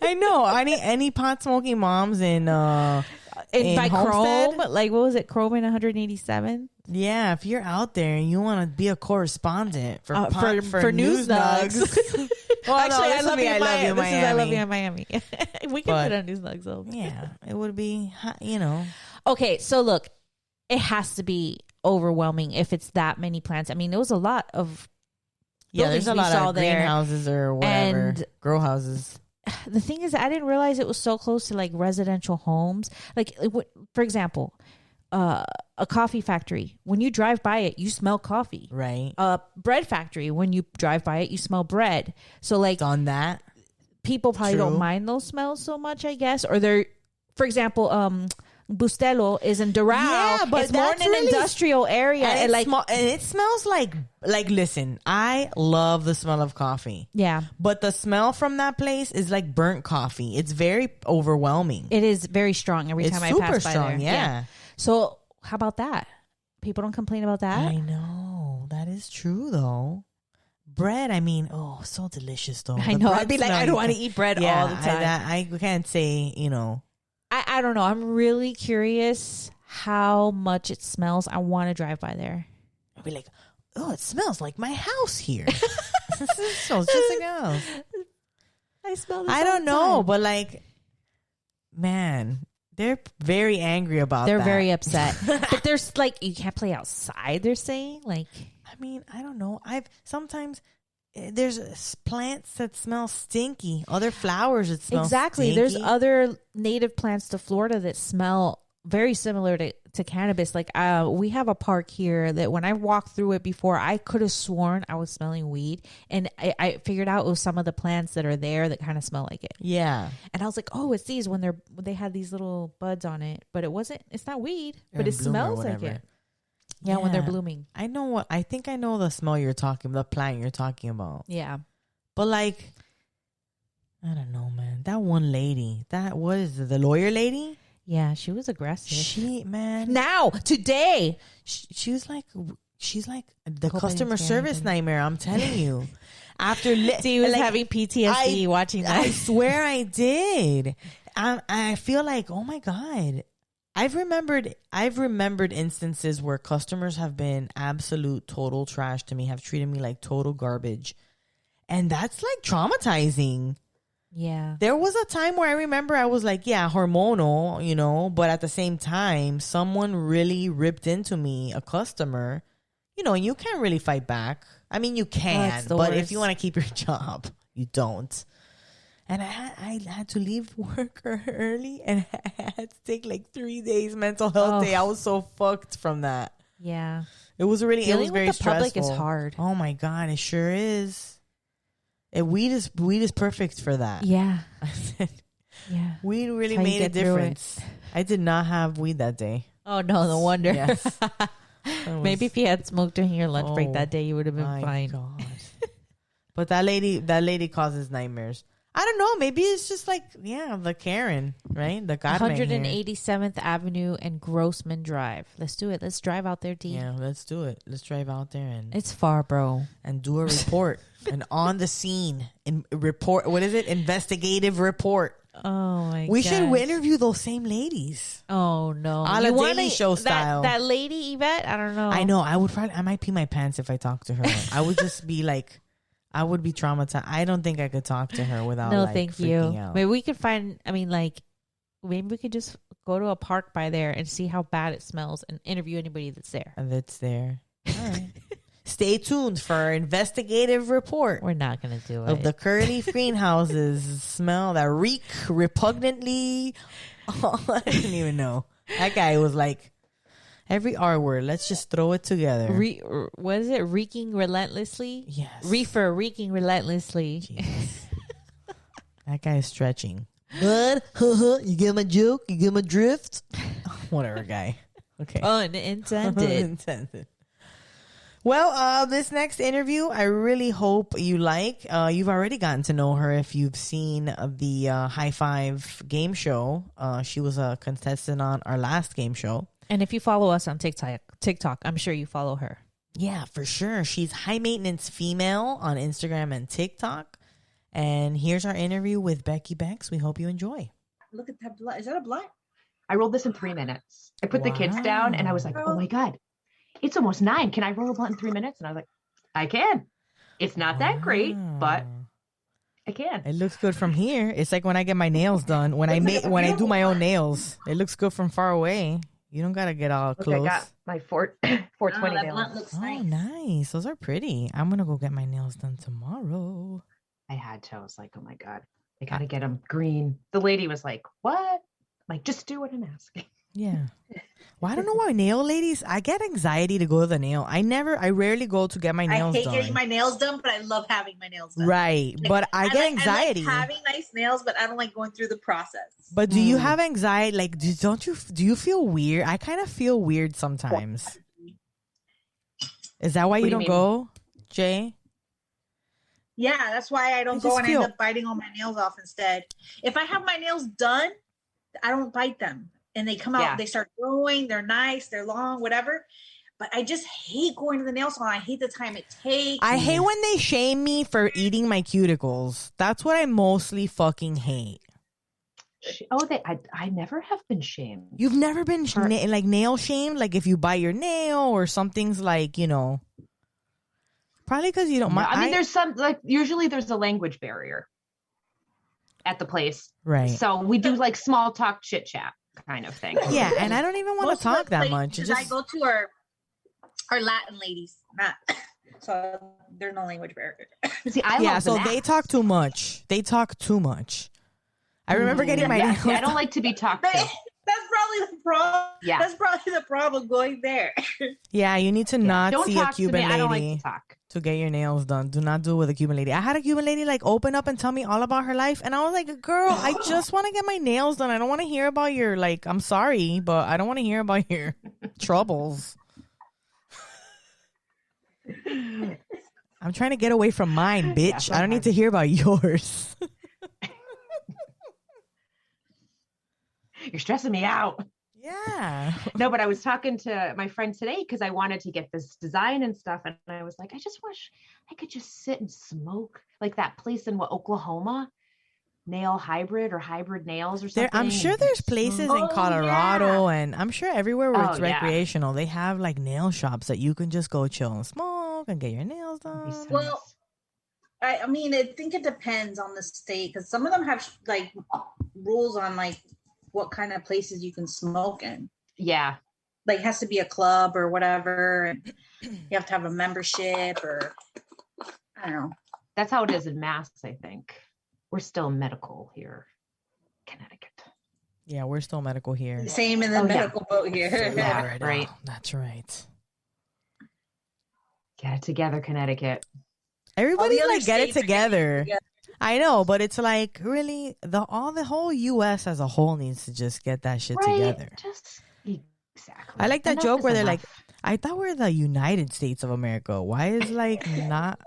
Speaker 1: I know. Any pot smoking moms in
Speaker 2: by
Speaker 1: Homestead?
Speaker 2: Chrome, like what was it, Chrome in 187?
Speaker 1: Yeah, if you're out there and you want to be a correspondent for
Speaker 2: for News Nugs.
Speaker 1: Well,
Speaker 2: Actually,
Speaker 1: no,
Speaker 2: I love you,
Speaker 1: I love you,
Speaker 2: This is I love you,
Speaker 1: Miami.
Speaker 2: in Miami. We can
Speaker 1: But-
Speaker 2: put on News Nugs though.
Speaker 1: Yeah, it would be,
Speaker 2: Okay, so look, it has to be overwhelming if it's that many plants. I mean, there was a lot of
Speaker 1: Yeah, there's a
Speaker 2: buildings we
Speaker 1: lot
Speaker 2: saw
Speaker 1: of
Speaker 2: there.
Speaker 1: greenhouses or whatever,
Speaker 2: And-
Speaker 1: grow houses.
Speaker 2: The thing is, I didn't realize it was so close to like residential homes. Like, for example, a coffee factory. When you drive by it, you smell coffee.
Speaker 1: Right.
Speaker 2: A bread factory. When you drive by it, you smell bread. So like,
Speaker 1: Done that.
Speaker 2: people probably
Speaker 1: True.
Speaker 2: don't mind those smells so much, I guess. Or they're, for example, Bustelo is in Doral.
Speaker 1: Yeah, but
Speaker 2: it's more
Speaker 1: that's
Speaker 2: in an
Speaker 1: really-
Speaker 2: industrial area.
Speaker 1: And,
Speaker 2: And like,
Speaker 1: and it smells like, listen, I love the smell of coffee.
Speaker 2: yeah,
Speaker 1: But the smell from that place is like burnt coffee. It's very overwhelming.
Speaker 2: it is very strong every
Speaker 1: It's
Speaker 2: time I
Speaker 1: super
Speaker 2: pass by
Speaker 1: strong,
Speaker 2: there.
Speaker 1: yeah.
Speaker 2: So how about that? People don't complain about that.
Speaker 1: I know. That is true, though. Bread, I mean, oh, so delicious, though.
Speaker 2: I
Speaker 1: The
Speaker 2: know.
Speaker 1: bread
Speaker 2: I'd be like,
Speaker 1: smell,
Speaker 2: I don't want to eat bread all the time.
Speaker 1: I can't say,
Speaker 2: I don't know. I'm really curious how much it smells. I want to drive by there.
Speaker 1: I'll be like, oh, it smells like my house here. It smells just like a house.
Speaker 2: I smell this
Speaker 1: I
Speaker 2: all
Speaker 1: don't
Speaker 2: the
Speaker 1: know,
Speaker 2: time.
Speaker 1: but like, man, they're very angry about
Speaker 2: They're
Speaker 1: that.
Speaker 2: very upset. But there's like, you can't play outside, they're saying. Like,
Speaker 1: I mean, I don't know. Sometimes there's plants that smell stinky, other flowers that smell
Speaker 2: exactly.
Speaker 1: stinky.
Speaker 2: There's other native plants to Florida that smell very similar to cannabis. Like, we have a park here that when I walked through it before, I could have sworn I was smelling weed. And I figured out it was some of the plants that are there that kind of smell like it.
Speaker 1: Yeah.
Speaker 2: And I was like, oh, it's these when they had these little buds on it, but it's not weed, but it
Speaker 1: in bloom or
Speaker 2: smells like
Speaker 1: whatever.
Speaker 2: it. Yeah, when they're
Speaker 1: Yeah.
Speaker 2: blooming.
Speaker 1: I think I know the smell you're talking, the plant you're talking about.
Speaker 2: Yeah.
Speaker 1: But like, I don't know, man. That one lady, what is it, the lawyer lady?
Speaker 2: Yeah, she was aggressive.
Speaker 1: She, man.
Speaker 2: Now, today.
Speaker 1: She's like the
Speaker 2: Hope I
Speaker 1: customer
Speaker 2: didn't scare
Speaker 1: service
Speaker 2: anybody.
Speaker 1: nightmare. I'm telling you. After
Speaker 2: He was having PTSD watching that.
Speaker 1: I swear I did. I feel like, oh my God. I've remembered instances where customers have been absolute total trash to me, have treated me like total garbage. And that's like traumatizing.
Speaker 2: Yeah.
Speaker 1: There was a time where I remember I was like, yeah, hormonal, but at the same time, someone really ripped into me, a customer, and you can't really fight back. I mean, you can,
Speaker 2: it's the
Speaker 1: but if
Speaker 2: worst.
Speaker 1: you want to keep your job, you don't. And I had to leave work early, and I had to take like 3 days mental health day. I was so fucked from that.
Speaker 2: Yeah.
Speaker 1: It was
Speaker 2: Dealing
Speaker 1: very
Speaker 2: with the
Speaker 1: stressful.
Speaker 2: public is hard.
Speaker 1: Oh my God, it sure is. Weed is perfect for that.
Speaker 2: Yeah.
Speaker 1: I said,
Speaker 2: Yeah.
Speaker 1: weed really
Speaker 2: That's how you
Speaker 1: made a
Speaker 2: get through it.
Speaker 1: difference. I did not have weed that day.
Speaker 2: Oh, no, no wonder.
Speaker 1: Yes.
Speaker 2: Maybe if you had smoked during your lunch break that day, you would have been fine.
Speaker 1: God. But that lady causes nightmares. I don't know. Maybe it's just like, the Karen, right? The Carmen
Speaker 2: 187th Avenue and Grossman Drive. Let's do it. Let's drive out there, D.
Speaker 1: Yeah, let's do it. Let's drive out there
Speaker 2: it's far, bro.
Speaker 1: And do a report. An on the scene report. What is it? Investigative report.
Speaker 2: Oh my god.
Speaker 1: We should interview those same ladies.
Speaker 2: Oh no.
Speaker 1: On a Daily Show style.
Speaker 2: That lady Yvette, I don't know.
Speaker 1: I know. I might pee my pants if I talk to her. I would just be like, I would be traumatized. I don't think I could talk to her without
Speaker 2: thank you.
Speaker 1: out.
Speaker 2: Maybe we could find, maybe we could just go to a park by there and see how bad it smells and interview anybody that's there.
Speaker 1: And that's there. All right. Stay tuned for our investigative report.
Speaker 2: We're not going to do it.
Speaker 1: Of the Curaleaf greenhouses smell that reek repugnantly. I didn't even know. That guy was like, every R word, let's just throw it together.
Speaker 2: What is it? Reeking relentlessly?
Speaker 1: Yes.
Speaker 2: Reefer, reeking relentlessly.
Speaker 1: That guy is stretching. Bud, you get my joke? You get my drift? Whatever, guy. Okay.
Speaker 2: Unintended.
Speaker 1: Unintended. Well, this next interview, I really hope you like. You've already gotten to know her if you've seen the High Five game show. She was a contestant on our last game show.
Speaker 2: And if you follow us on TikTok, I'm sure you follow her.
Speaker 1: Yeah, for sure. She's High Maintenance Female on Instagram and TikTok. And here's our interview with Becky Banks. We hope you enjoy.
Speaker 7: Look at that blunt. Is that a blunt? I rolled this in 3 minutes. I put the kids down and I was like, oh my God, it's almost 9. Can I roll a blunt in 3 minutes? And I was like, I can. It's not that great, but I can.
Speaker 1: It looks good from here. It's like when I get my nails done. When I do my own nails, it looks good from far away. You don't gotta get all close.
Speaker 7: I got my 420
Speaker 5: that
Speaker 7: nails.
Speaker 5: blunt looks nice.
Speaker 1: Nice. Those are pretty. I'm gonna go get my nails done tomorrow.
Speaker 7: I had to. I was like, oh my God, I gotta get them green. The lady was like, what? I'm like, just do what I'm asking.
Speaker 1: Yeah. Well, I don't know why nail ladies, I get anxiety to go to the nail. I rarely go to get my nails done.
Speaker 8: I hate getting my nails done, but I love having my nails done.
Speaker 1: Right. But I get anxiety.
Speaker 8: I like having nice nails, but I don't like going through the process.
Speaker 1: But do you have anxiety? Like, do you feel weird? I kind of feel weird sometimes. Is that why you don't go, Jay?
Speaker 8: Yeah, that's why I don't go and end up biting all my nails off instead. If I have my nails done, I don't bite them. And they come out, they start growing, they're nice, they're long, whatever. But I just hate going to the nail salon. I hate the time it takes.
Speaker 1: I hate when they shame me for eating my cuticles. That's what I mostly fucking hate.
Speaker 7: Oh, I never have been shamed.
Speaker 1: You've never been like nail shamed? Like if you bite your nail or something's like, probably because you don't mind.
Speaker 7: I mean, there's some, like, usually there's a language barrier at the place.
Speaker 1: Right.
Speaker 7: So we do like small talk, chit chat kind of thing.
Speaker 1: Yeah, and I don't even want to talk that much.
Speaker 8: I go to our Latin ladies, so there's no language barrier.
Speaker 7: See, I love
Speaker 1: so they talk too much. I remember getting my nails.
Speaker 7: I don't like to be talked to.
Speaker 8: That's probably the problem.
Speaker 7: Yeah,
Speaker 8: that's probably the problem going there.
Speaker 1: Yeah, you need to not see a Cuban lady
Speaker 7: I don't like to talk.
Speaker 1: To get your nails done. Do not do it with a Cuban lady. I had a Cuban lady like open up and tell me all about her life, and I was like, girl, I just want to get my nails done. I don't want to hear about your, like, I'm sorry, but I don't want to hear about your troubles. I'm trying to get away from mine, bitch. Yeah, I don't need to hear about yours.
Speaker 7: You're stressing me out.
Speaker 1: Yeah.
Speaker 7: No, but I was talking to my friend today because I wanted to get this design and stuff. And I was like, I just wish I could just sit and smoke like that place in Oklahoma, Nail Hybrid or Hybrid Nails or something.
Speaker 1: I'm sure there's places in Colorado and I'm sure everywhere where it's recreational, they have like nail shops that you can just go chill and smoke and get your nails done.
Speaker 8: Well, I mean, I think it depends on the state because some of them have like rules on like what kind of places you can smoke in.
Speaker 7: Yeah.
Speaker 8: Like it has to be a club or whatever. And you have to have a membership or I don't know.
Speaker 7: That's how it is in Mass, I think. We're still medical here. Connecticut.
Speaker 1: Yeah, we're still medical here.
Speaker 8: Same in the medical boat here.
Speaker 1: Yeah, right. That's right.
Speaker 7: Get it together, Connecticut.
Speaker 1: Everybody like get it together. I know, but it's like really the whole U.S. as a whole needs to just get that shit together.
Speaker 7: Exactly.
Speaker 1: I like that joke where they're like, I thought we're the United States of America. Why is like not?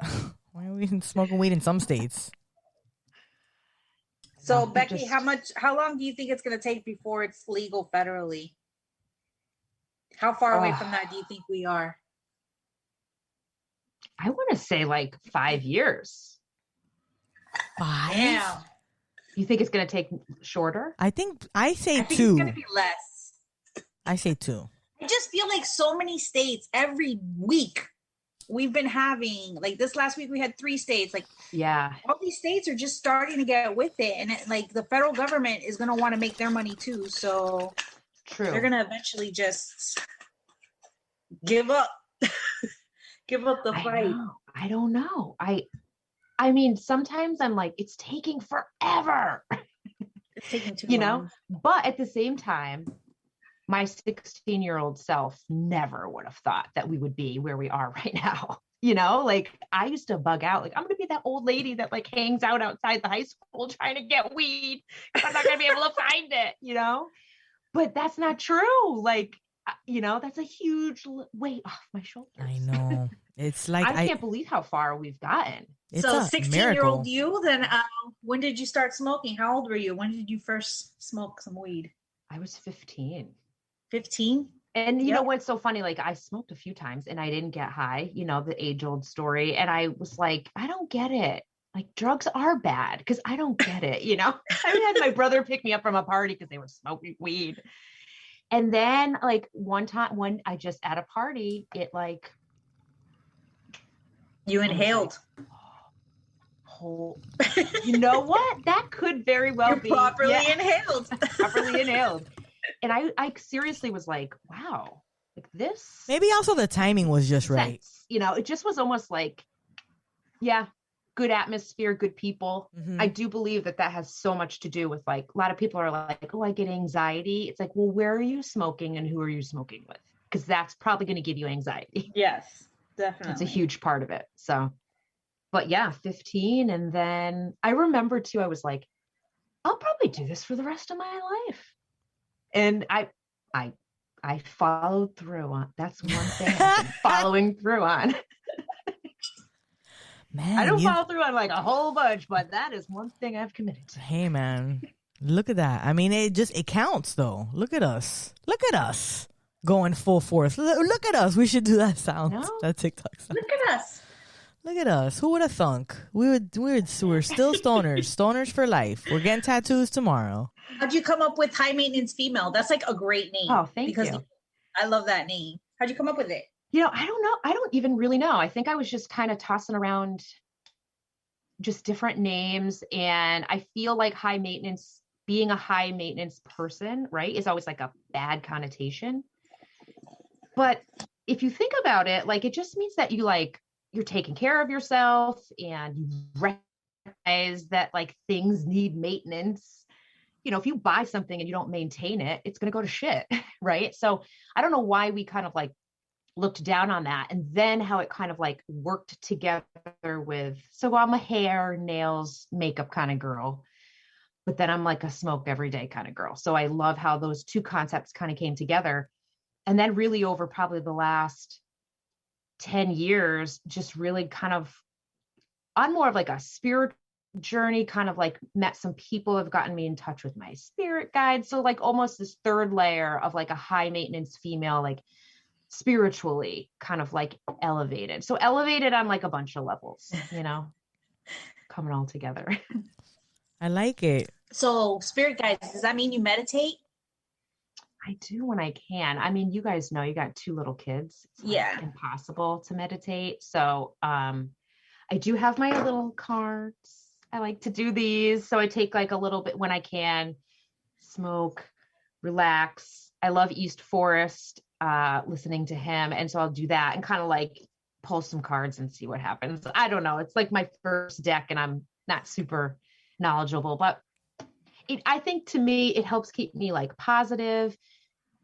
Speaker 1: Why are we smoking weed in some states?
Speaker 8: So Becky, how long do you think it's going to take before it's legal federally? How far away from that do you think we are?
Speaker 7: I want to say like 5 years.
Speaker 1: 5?
Speaker 8: Yeah.
Speaker 7: You think it's going to take shorter?
Speaker 1: I say
Speaker 8: I think
Speaker 1: 2.
Speaker 8: it's going to be less.
Speaker 1: I say 2.
Speaker 8: I just feel like so many states every week we've been having, like this last week we had 3 states. Like,
Speaker 7: yeah,
Speaker 8: all these states are just starting to get with it, and like the federal government is going to want to make their money too. So
Speaker 7: true.
Speaker 8: They're going to eventually just give up. Give up the fight.
Speaker 7: I don't know. I mean, sometimes I'm like, it's taking forever.
Speaker 8: It's taking too
Speaker 7: you
Speaker 8: long.
Speaker 7: know, but at the same time, my 16-year-old self never would have thought that we would be where we are right now. You know, like I used to bug out, like I'm going to be that old lady that like hangs out outside the high school trying to get weed. I'm not going to be able to find it, you know, but that's not true. Like, you know, that's a huge weight off my shoulders.
Speaker 1: I know. It's like
Speaker 7: I can't believe how far we've gotten.
Speaker 8: So 16-year-old you, then when did you start smoking? How old were you? When did you first smoke some weed?
Speaker 7: I was 15.
Speaker 8: 15?
Speaker 7: And you know what's so funny? Like I smoked a few times and I didn't get high, you know, the age-old story. And I was like, I don't get it. Like drugs are bad because I don't get it, you know? I had my brother pick me up from a party because they were smoking weed. And then like one time when I just at a party, it like.
Speaker 8: You inhaled.
Speaker 7: You know what? That could very well be.
Speaker 8: Properly inhaled.
Speaker 7: Properly inhaled. And I seriously was like, wow, like this.
Speaker 1: Maybe also the timing was just right.
Speaker 7: You know, it just was almost like, yeah, good atmosphere, good people.
Speaker 1: Mm-hmm.
Speaker 7: I do believe that has so much to do with like, a lot of people are like, oh, I get anxiety. It's like, well, where are you smoking and who are you smoking with? Because that's probably going to give you anxiety.
Speaker 8: Yes, definitely.
Speaker 7: It's a huge part of it. So, but yeah, 15. And then I remember too, I was like, I'll probably do this for the rest of my life. And I followed through on. That's one thing I've been following through on.
Speaker 1: Man,
Speaker 7: I don't follow through on like a whole bunch, but that is one thing I've committed to.
Speaker 1: Hey, man, look at that. I mean, it counts though. Look at us. Look at us going full force. Look at us. We should do that sound. No? That TikTok sound.
Speaker 8: Look at us.
Speaker 1: Look at us. Who would have thunk? We're still stoners. Stoners for life. We're getting tattoos tomorrow.
Speaker 8: How'd you come up with high maintenance female? That's like a great name.
Speaker 7: Oh, thank you.
Speaker 8: I love that name. How'd you come up with it?
Speaker 7: You know, I don't know. I don't even really know. I think I was just kind of tossing around just different names. And I feel like high maintenance, being a high maintenance person, right, is always like a bad connotation. But if you think about it, like, it just means that you're taking care of yourself and you recognize that like things need maintenance. You know, if you buy something and you don't maintain it, it's going to go to shit. Right. So I don't know why we kind of like looked down on that, and then how it kind of like worked together with, so I'm a hair, nails, makeup kind of girl, but then I'm like a smoke every day kind of girl. So I love how those two concepts kind of came together. And then really over probably the last 10 years, just really kind of on more of like a spirit journey, kind of like met some people have gotten me in touch with my spirit guide. So like almost this third layer of like a high maintenance female, like spiritually kind of like elevated. So elevated on like a bunch of levels, you know, coming all together.
Speaker 1: I like it.
Speaker 8: So spirit guides, does that mean you meditate?
Speaker 7: I do when I can. I mean, you guys know you got 2 little kids. It's like impossible to meditate. So I do have my little cards. I like to do these. So I take like a little bit when I can, smoke, relax. I love East Forest, listening to him. And so I'll do that and kind of like pull some cards and see what happens. I don't know. It's like my first deck and I'm not super knowledgeable, but I think to me, it helps keep me like positive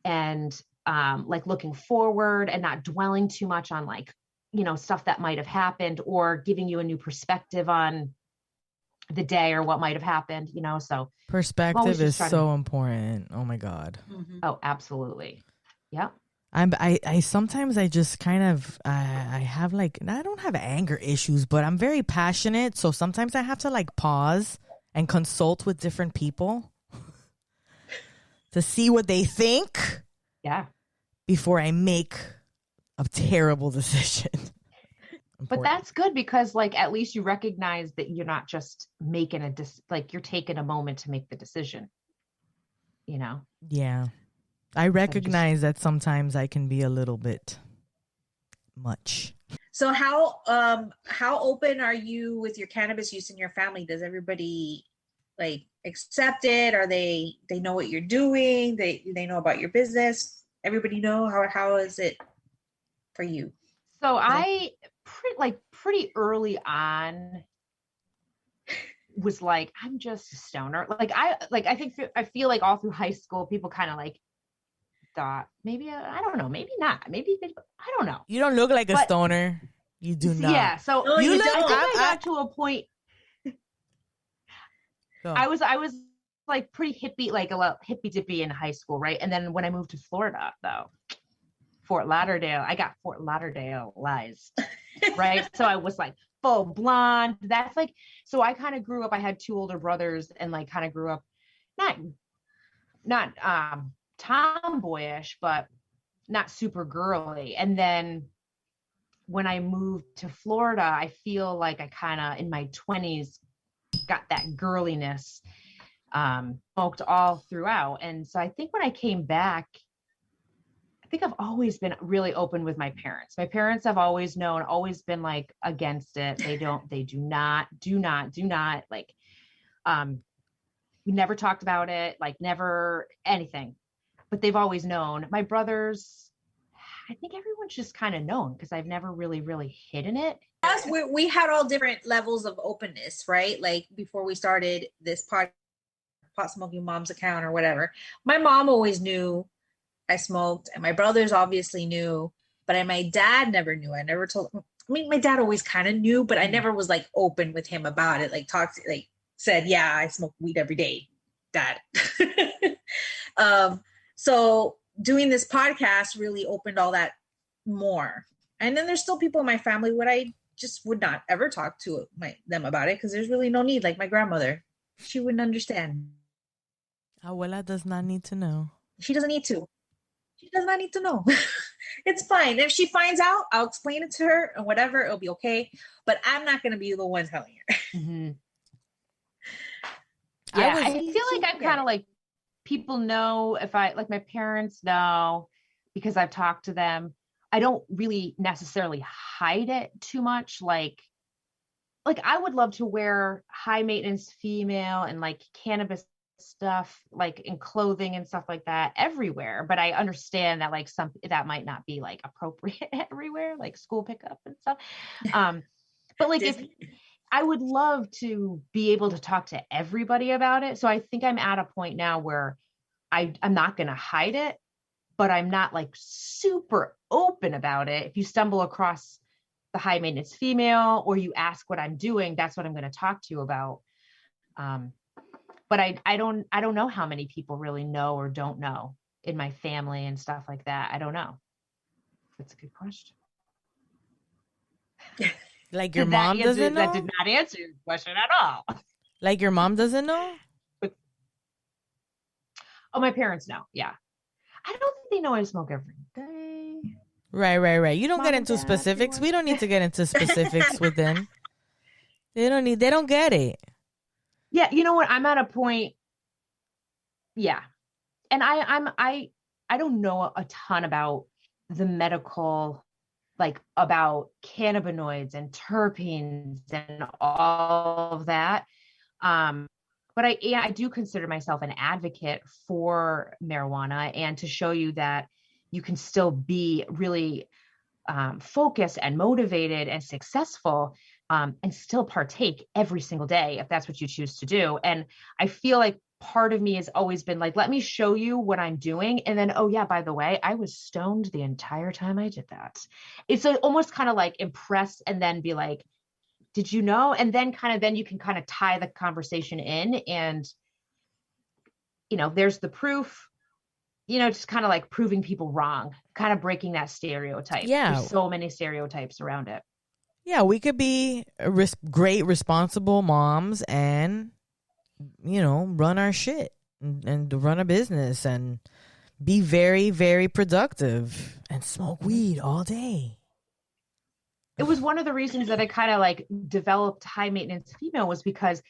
Speaker 7: and like looking forward and not dwelling too much on like, you know, stuff that might have happened, or giving you a new perspective on the day or what might have happened, you know. So
Speaker 1: perspective is so important. Oh my God.
Speaker 7: Mm-hmm. Oh, absolutely. Yeah.
Speaker 1: I sometimes I just kind of I have like, I don't have anger issues, but I'm very passionate, so sometimes I have to like pause and consult with different people to see what they think.
Speaker 7: Yeah.
Speaker 1: Before I make a terrible decision.
Speaker 7: But that's good because like at least you recognize that you're not just making like you're taking a moment to make the decision. You know?
Speaker 1: Yeah. I recognize that sometimes I can be a little bit much.
Speaker 8: So how open are you with your cannabis use in your family? Does everybody like accept it? Are they know what you're doing? They know about your business? Everybody know? How is it for you?
Speaker 7: So I pretty early on was like, I'm just a stoner. I feel like all through high school, people kind of like thought maybe, I don't know, maybe not, I don't know.
Speaker 1: You don't look like a stoner. You do not.
Speaker 7: Yeah. So
Speaker 8: no, you don't.
Speaker 7: I got to a point. I was like pretty hippie, like a little hippy dippy in high school. Right. And then when I moved to Florida though, Fort Lauderdale, I got Fort Lauderdaleized. Right. So I was like full blonde. That's like, so I kind of grew up, I had 2 older brothers and like kind of grew up not tomboyish, but not super girly. And then when I moved to Florida, I feel like I kind of in my 20s got that girliness, smoked all throughout. And so I think when I came back, I think I've always been really open with my parents. My parents have always known, always been like against it. They do not like, we never talked about it, like never anything, but they've always known. My brothers, I think everyone's just kind of known because I've never really hidden it.
Speaker 8: Us, we had all different levels of openness, right? Like before we started this pot smoking mom's account or whatever, my mom always knew I smoked, and my brothers obviously knew, but my dad never knew. I never told. I mean, my dad always kind of knew, but I never was like open with him about it. Like said, yeah, I smoke weed every day, Dad. So doing this podcast really opened all that more. And then there's still people in my family what I just would not ever talk to them about it because there's really no need. Like my grandmother, she wouldn't understand.
Speaker 1: Abuela does not need to know.
Speaker 8: She doesn't need to. She does not need to know. It's fine. If she finds out, I'll explain it to her and whatever, it'll be okay. But I'm not going to be the one telling her.
Speaker 7: Mm-hmm. Yeah, I feel like I'm kind of like, people know if I, like my parents know because I've talked to them. I don't really necessarily hide it too much. Like I would love to wear high maintenance female and like cannabis stuff, like in clothing and stuff like that everywhere. But I understand that like that might not be like appropriate everywhere, like school pickup and stuff. But like if I would love to be able to talk to everybody about it. So I think I'm at a point now where I'm not going to hide it, but I'm not like super open about it. If you stumble across the high maintenance female or you ask what I'm doing, that's what I'm going to talk to you about. But I don't know how many people really know or don't know in my family and stuff like that. I don't know. That's a good question.
Speaker 1: Like your mom doesn't know?
Speaker 7: That did not answer your question at all.
Speaker 1: Like your mom doesn't know?
Speaker 7: Oh, my parents know. Yeah. I don't think they know I smoke every day.
Speaker 1: Right. You don't get into specifics. We don't need to get into specifics with them. They don't get it.
Speaker 7: Yeah, you know what? I'm at a point. Yeah. And I don't know a ton about the medical, like about cannabinoids and terpenes and all of that. But I do consider myself an advocate for marijuana and to show you that you can still be really focused and motivated and successful and still partake every single day if that's what you choose to do. And I feel like part of me has always been like, let me show you what I'm doing. And then, oh yeah, by the way, I was stoned the entire time I did that. It's almost kind of like impress and then be like, did you know? And then you can kind of tie the conversation in and, there's the proof, just kind of like proving people wrong, kind of breaking that stereotype.
Speaker 1: Yeah.
Speaker 7: There's so many stereotypes around it.
Speaker 1: Yeah, we could be great, responsible moms and, run our shit and run a business and be very, very productive and smoke weed all day.
Speaker 7: It was one of the reasons that I kind of like developed high maintenance female was because,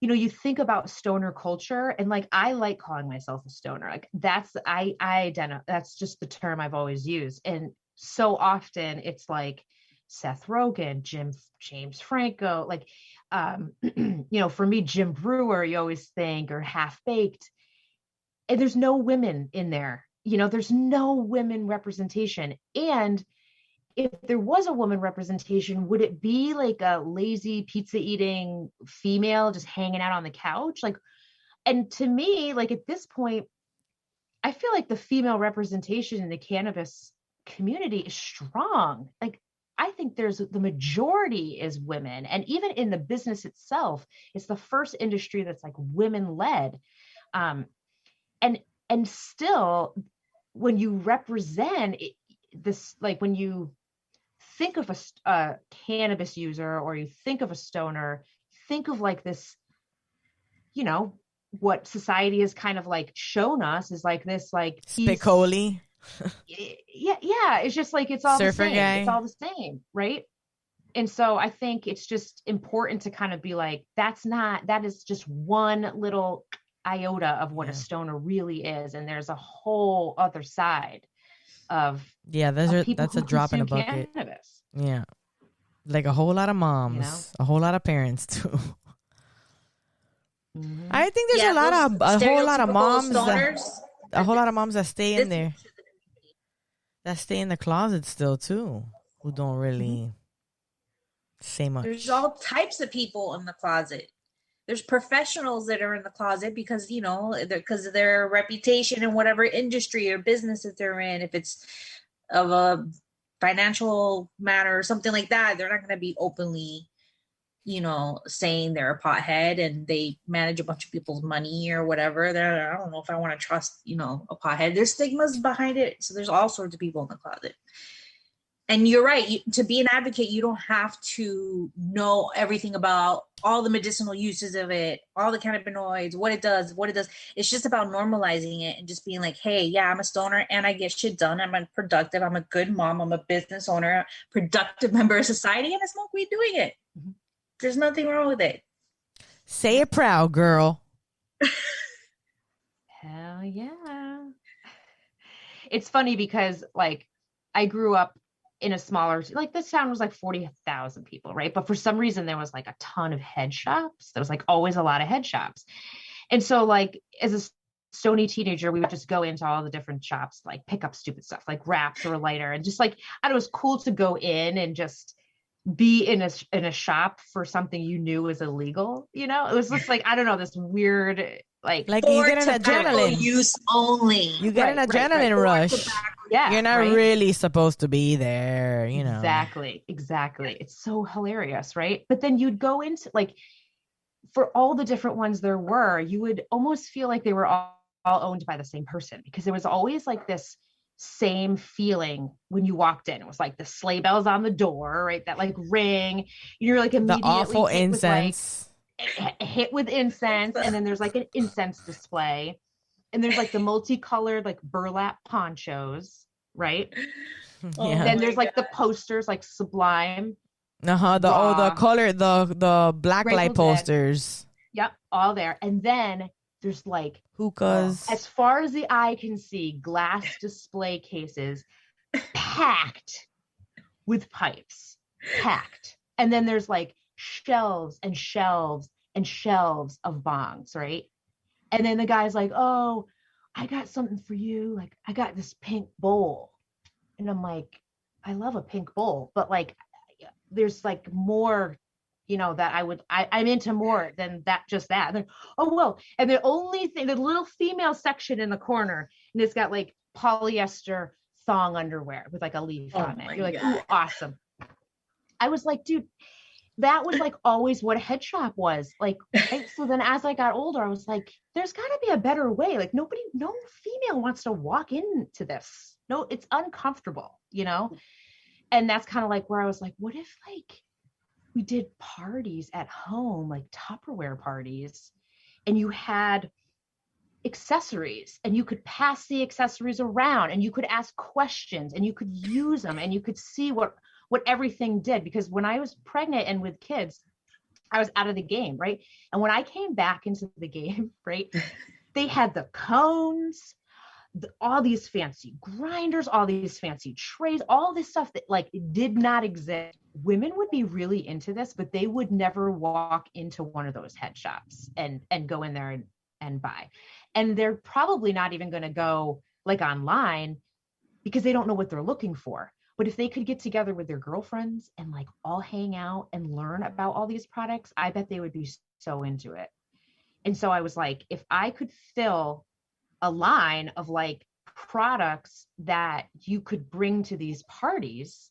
Speaker 7: you think about stoner culture and like, I like calling myself a stoner. Like that's just the term I've always used. And so often it's like Seth Rogen, James Franco, like, for me, Jim Brewer, you always think, or Half Baked. And there's no women in there, there's no women representation. And if there was a woman representation, would it be like a lazy pizza eating female just hanging out on the couch? Like, and to me, like at this point, I feel like the female representation in the cannabis community is strong. Like, I think the majority is women. And even in the business itself, it's the first industry that's like women led. And still, when you represent this, like when you think of a cannabis user or you think of a stoner, think of like this, what society has kind of like shown us is like this, like
Speaker 1: Spicoli.
Speaker 7: Yeah. It's just like, it's all
Speaker 1: Surfer
Speaker 7: the same.
Speaker 1: guy.
Speaker 7: It's all the same. Right. And so I think it's just important to kind of be like, that is just one little iota of what a stoner really is. And there's a whole other side of
Speaker 1: that's a drop in a bucket.
Speaker 7: Cannabis.
Speaker 1: Yeah, like a whole lot of moms, a whole lot of parents too. Mm-hmm. I think there's a whole lot of moms that stay in there, that stay in the closet still too, who don't really say much.
Speaker 8: There's all types of people in the closet. There's professionals that are in the closet because, because of their reputation in whatever industry or business that they're in. If it's of a financial matter or something like that, they're not going to be openly, saying they're a pothead and they manage a bunch of people's money or whatever. I don't know if I want to trust, a pothead. There's stigmas behind it. So there's all sorts of people in the closet. And you're right. To be an advocate, you don't have to know everything about all the medicinal uses of it, all the cannabinoids, what it does. It's just about normalizing it and just being like, hey, yeah, I'm a stoner and I get shit done. I'm productive. I'm a good mom. I'm a business owner, productive member of society, and I smoke weed doing it. Mm-hmm. There's nothing wrong with it.
Speaker 1: Say it proud, girl.
Speaker 7: Hell yeah. It's funny because like I grew up in a smaller, like this town was like 40,000 people, right? But for some reason there was like a ton of head shops. There was like always a lot of head shops. And so like as a stony teenager, we would just go into all the different shops, like pick up stupid stuff like wraps or a lighter. And just like, it was cool to go in and just be in a shop for something you knew was illegal. It was just like, I don't know, this weird, like
Speaker 1: you get an adrenaline
Speaker 8: use only.
Speaker 1: You get an adrenaline rush. Yeah, you're not really supposed to be there,
Speaker 7: Exactly. It's so hilarious, right? But then you'd go into like, for all the different ones there were, you would almost feel like they were all owned by the same person because there was always like this same feeling when you walked in. It was like the sleigh bells on the door, right? That like ring. You're like immediately
Speaker 1: the awful incense.
Speaker 7: Hit with incense, and then there's like an incense display. And there's like the multicolored like burlap ponchos, right?
Speaker 1: Yeah.
Speaker 7: Then there's like the posters like Sublime.
Speaker 1: The color, the black light posters.
Speaker 7: Yep, all there. And then there's like
Speaker 1: hookahs.
Speaker 7: As far as the eye can see, glass display cases packed with pipes. Packed. And then there's like shelves and shelves and shelves of bongs, right? And then the guy's like, oh, I got something for you. Like, I got this pink bowl. And I'm like, I love a pink bowl. But like, there's like more, that I'm into more than that, just that. And then, oh, well. And the only thing, the little female section in the corner, and it's got like polyester thong underwear with like a leaf on it. You're like, ooh, awesome. I was like, dude, that was like always what a head shop was like. Right? So then as I got older, I was like, there's got to be a better way. Like no female wants to walk into this. No, it's uncomfortable, you know? And that's kind of like where I was like, what if like we did parties at home, like Tupperware parties, and you had accessories and you could pass the accessories around and you could ask questions and you could use them and you could see what everything did. Because when I was pregnant and with kids, I was out of the game, right? And when I came back into the game, right, they had the cones, all these fancy grinders, all these fancy trays, all this stuff that like did not exist. Women would be really into this, but they would never walk into one of those head shops and go in there and buy. And they're probably not even going to go like online because they don't know what they're looking for. But if they could get together with their girlfriends and like all hang out and learn about all these products, I bet they would be so into it. And so I was like, if I could fill a line of like products that you could bring to these parties,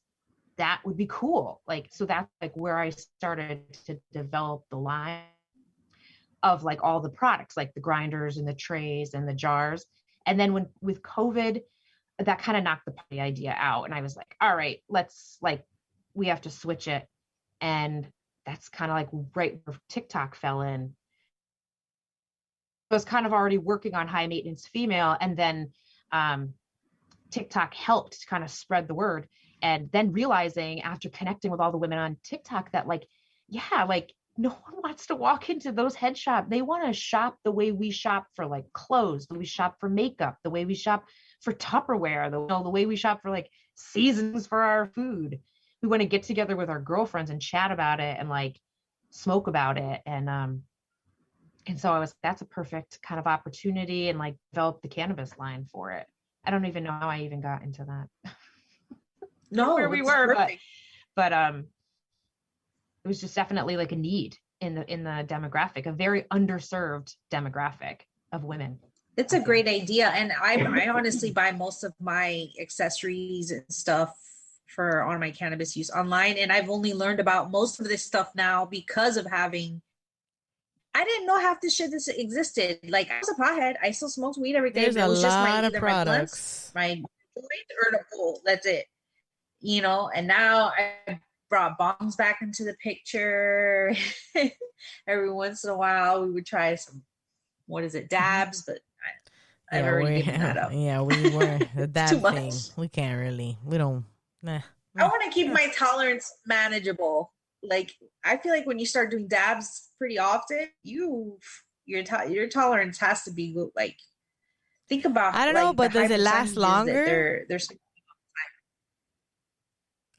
Speaker 7: that would be cool. Like, so that's like where I started to develop the line of like all the products, like the grinders and the trays and the jars. And then with COVID, that kind of knocked the party idea out. And I was like, all right, we have to switch it. And that's kind of like right where TikTok fell in. I was kind of already working on high maintenance female. And then TikTok helped to kind of spread the word. And then realizing after connecting with all the women on TikTok that like, yeah, like no one wants to walk into those head shops. They want to shop the way we shop for like clothes, the way we shop for makeup, the way we shop for Tupperware, the way we shop for like seasons for our food. We want to get together with our girlfriends and chat about it and like smoke about it. And so that's a perfect kind of opportunity and like develop the cannabis line for it. I don't even know how I even got into that.
Speaker 8: No,
Speaker 7: where we were,
Speaker 8: perfect.
Speaker 7: but it was just definitely like a need in the demographic, a very underserved demographic of women.
Speaker 8: It's a great idea. And I honestly buy most of my accessories and stuff on my cannabis use online. And I've only learned about most of this stuff now because of I didn't know half this shit that existed. Like I was a pothead. I still smoked weed every day.
Speaker 1: There's a lot of products.
Speaker 8: My joint or the bowl. That's it. You know, and now I brought bongs back into the picture. Every once in a while we would try some, dabs, but I've already given that up.
Speaker 1: Yeah, we were the dab thing. We can't really. We don't. Nah.
Speaker 8: I want to keep my tolerance manageable. Like I feel like when you start doing dabs pretty often, your tolerance has to be like. Think about.
Speaker 1: I don't know, but does it last longer?
Speaker 8: They're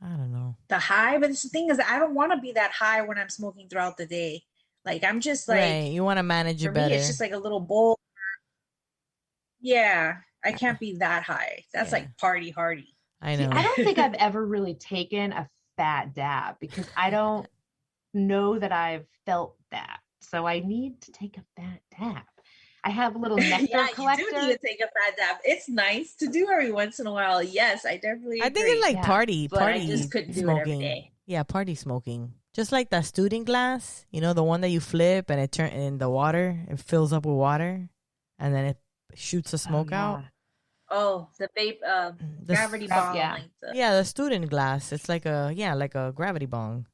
Speaker 1: I don't know.
Speaker 8: The high, but the thing is, I don't want to be that high when I'm smoking throughout the day. Like I'm just like,
Speaker 1: right. You want to manage it better.
Speaker 8: Me, it's just like a little bowl. Yeah, I can't be that high. That's like party hardy.
Speaker 1: I know.
Speaker 7: I don't think I've ever really taken a fat dab because I don't know that I've felt that. So I need to take a fat dab. I have a little nectar collector.
Speaker 8: You do need to take a fat dab. It's nice to do every once in a while. Yes, I definitely agree.
Speaker 1: I think it's like party
Speaker 8: I just couldn't
Speaker 1: smoking.
Speaker 8: Do it every day.
Speaker 1: Yeah, party smoking. Just like the student glass, you know, the one that you flip and it turns in the water. It fills up with water, and then it shoots the smoke out.
Speaker 8: Oh, the vape, gravity bong.
Speaker 1: Yeah, the student glass. It's like a gravity bong.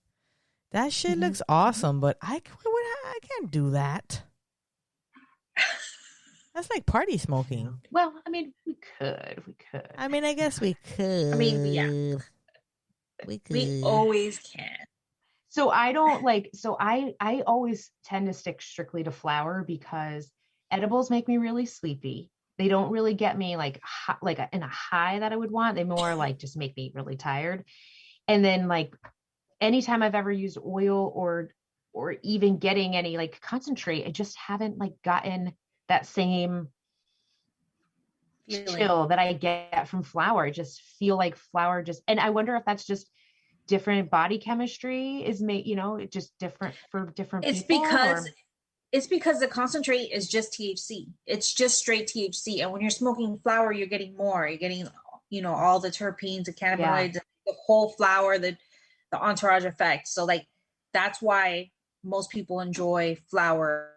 Speaker 1: That shit looks awesome, but I can't do that. That's like party smoking.
Speaker 7: Well, I mean, we could.
Speaker 1: I mean, I guess we could.
Speaker 8: I mean, yeah.
Speaker 1: We could.
Speaker 8: We always can.
Speaker 7: So I don't like, so I always tend to stick strictly to flower because edibles make me really sleepy. They don't really get me like in a high that I would want. They more like just make me really tired. And then like anytime I've ever used oil or even getting any like concentrate, I just haven't like gotten that same chill that I get from flower. I just feel like flower and I wonder if that's just different body chemistry is made, it's just different for different people.
Speaker 8: It's because the concentrate is just THC. It's just straight THC. And when you're smoking flower, you're getting more. You're getting, all the terpenes, the cannabinoids, the whole flower, the entourage effect. So like that's why most people enjoy flower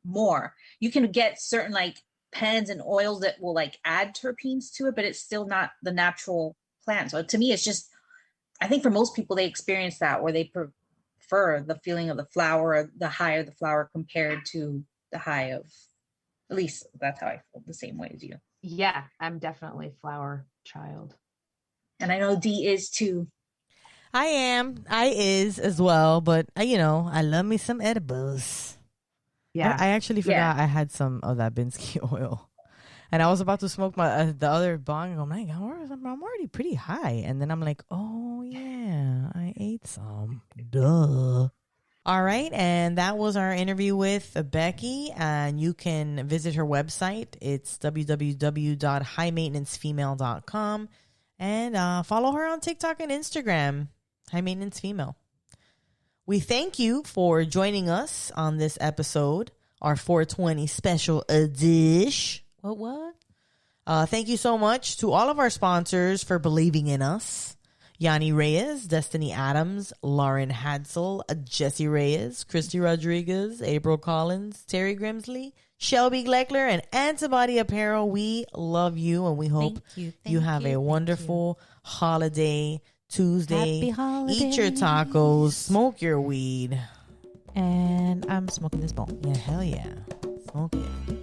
Speaker 8: more. You can get certain like pens and oils that will like add terpenes to it, but it's still not the natural plant. So to me, it's just, I think for most people, they experience that where they prefer the feeling of the flower, or the high of the flower compared to the high of, at least that's how I feel, the same way as you.
Speaker 7: Yeah, I'm definitely a flower child.
Speaker 8: And I know Dee is too.
Speaker 1: I am. I is as well, but you know, I love me some edibles.
Speaker 7: Yeah.
Speaker 1: I actually forgot I had some of that Binsky oil. And I was about to smoke my the other bong. I'm like, I'm already pretty high. And then I'm like, oh, yeah, I ate some. Duh. All right. And that was our interview with Becky. And you can visit her website. It's www.highmaintenancefemale.com. And follow her on TikTok and Instagram, High Maintenance Female. We thank you for joining us on this episode, our 420 special edition. What? Thank you so much to all of our sponsors for believing in us. Yanni Reyes, Destiny Adams, Lauren Hadsel, Jesse Reyes, Christy Rodriguez, April Collins, Terry Grimsley, Shelby Gleckler, and Antibody Apparel. We love you, and we hope you have a wonderful holiday Tuesday.
Speaker 2: Happy holidays.
Speaker 1: Eat your tacos, smoke your weed.
Speaker 2: And I'm smoking this bowl.
Speaker 1: Yeah, hell yeah. Smoke it.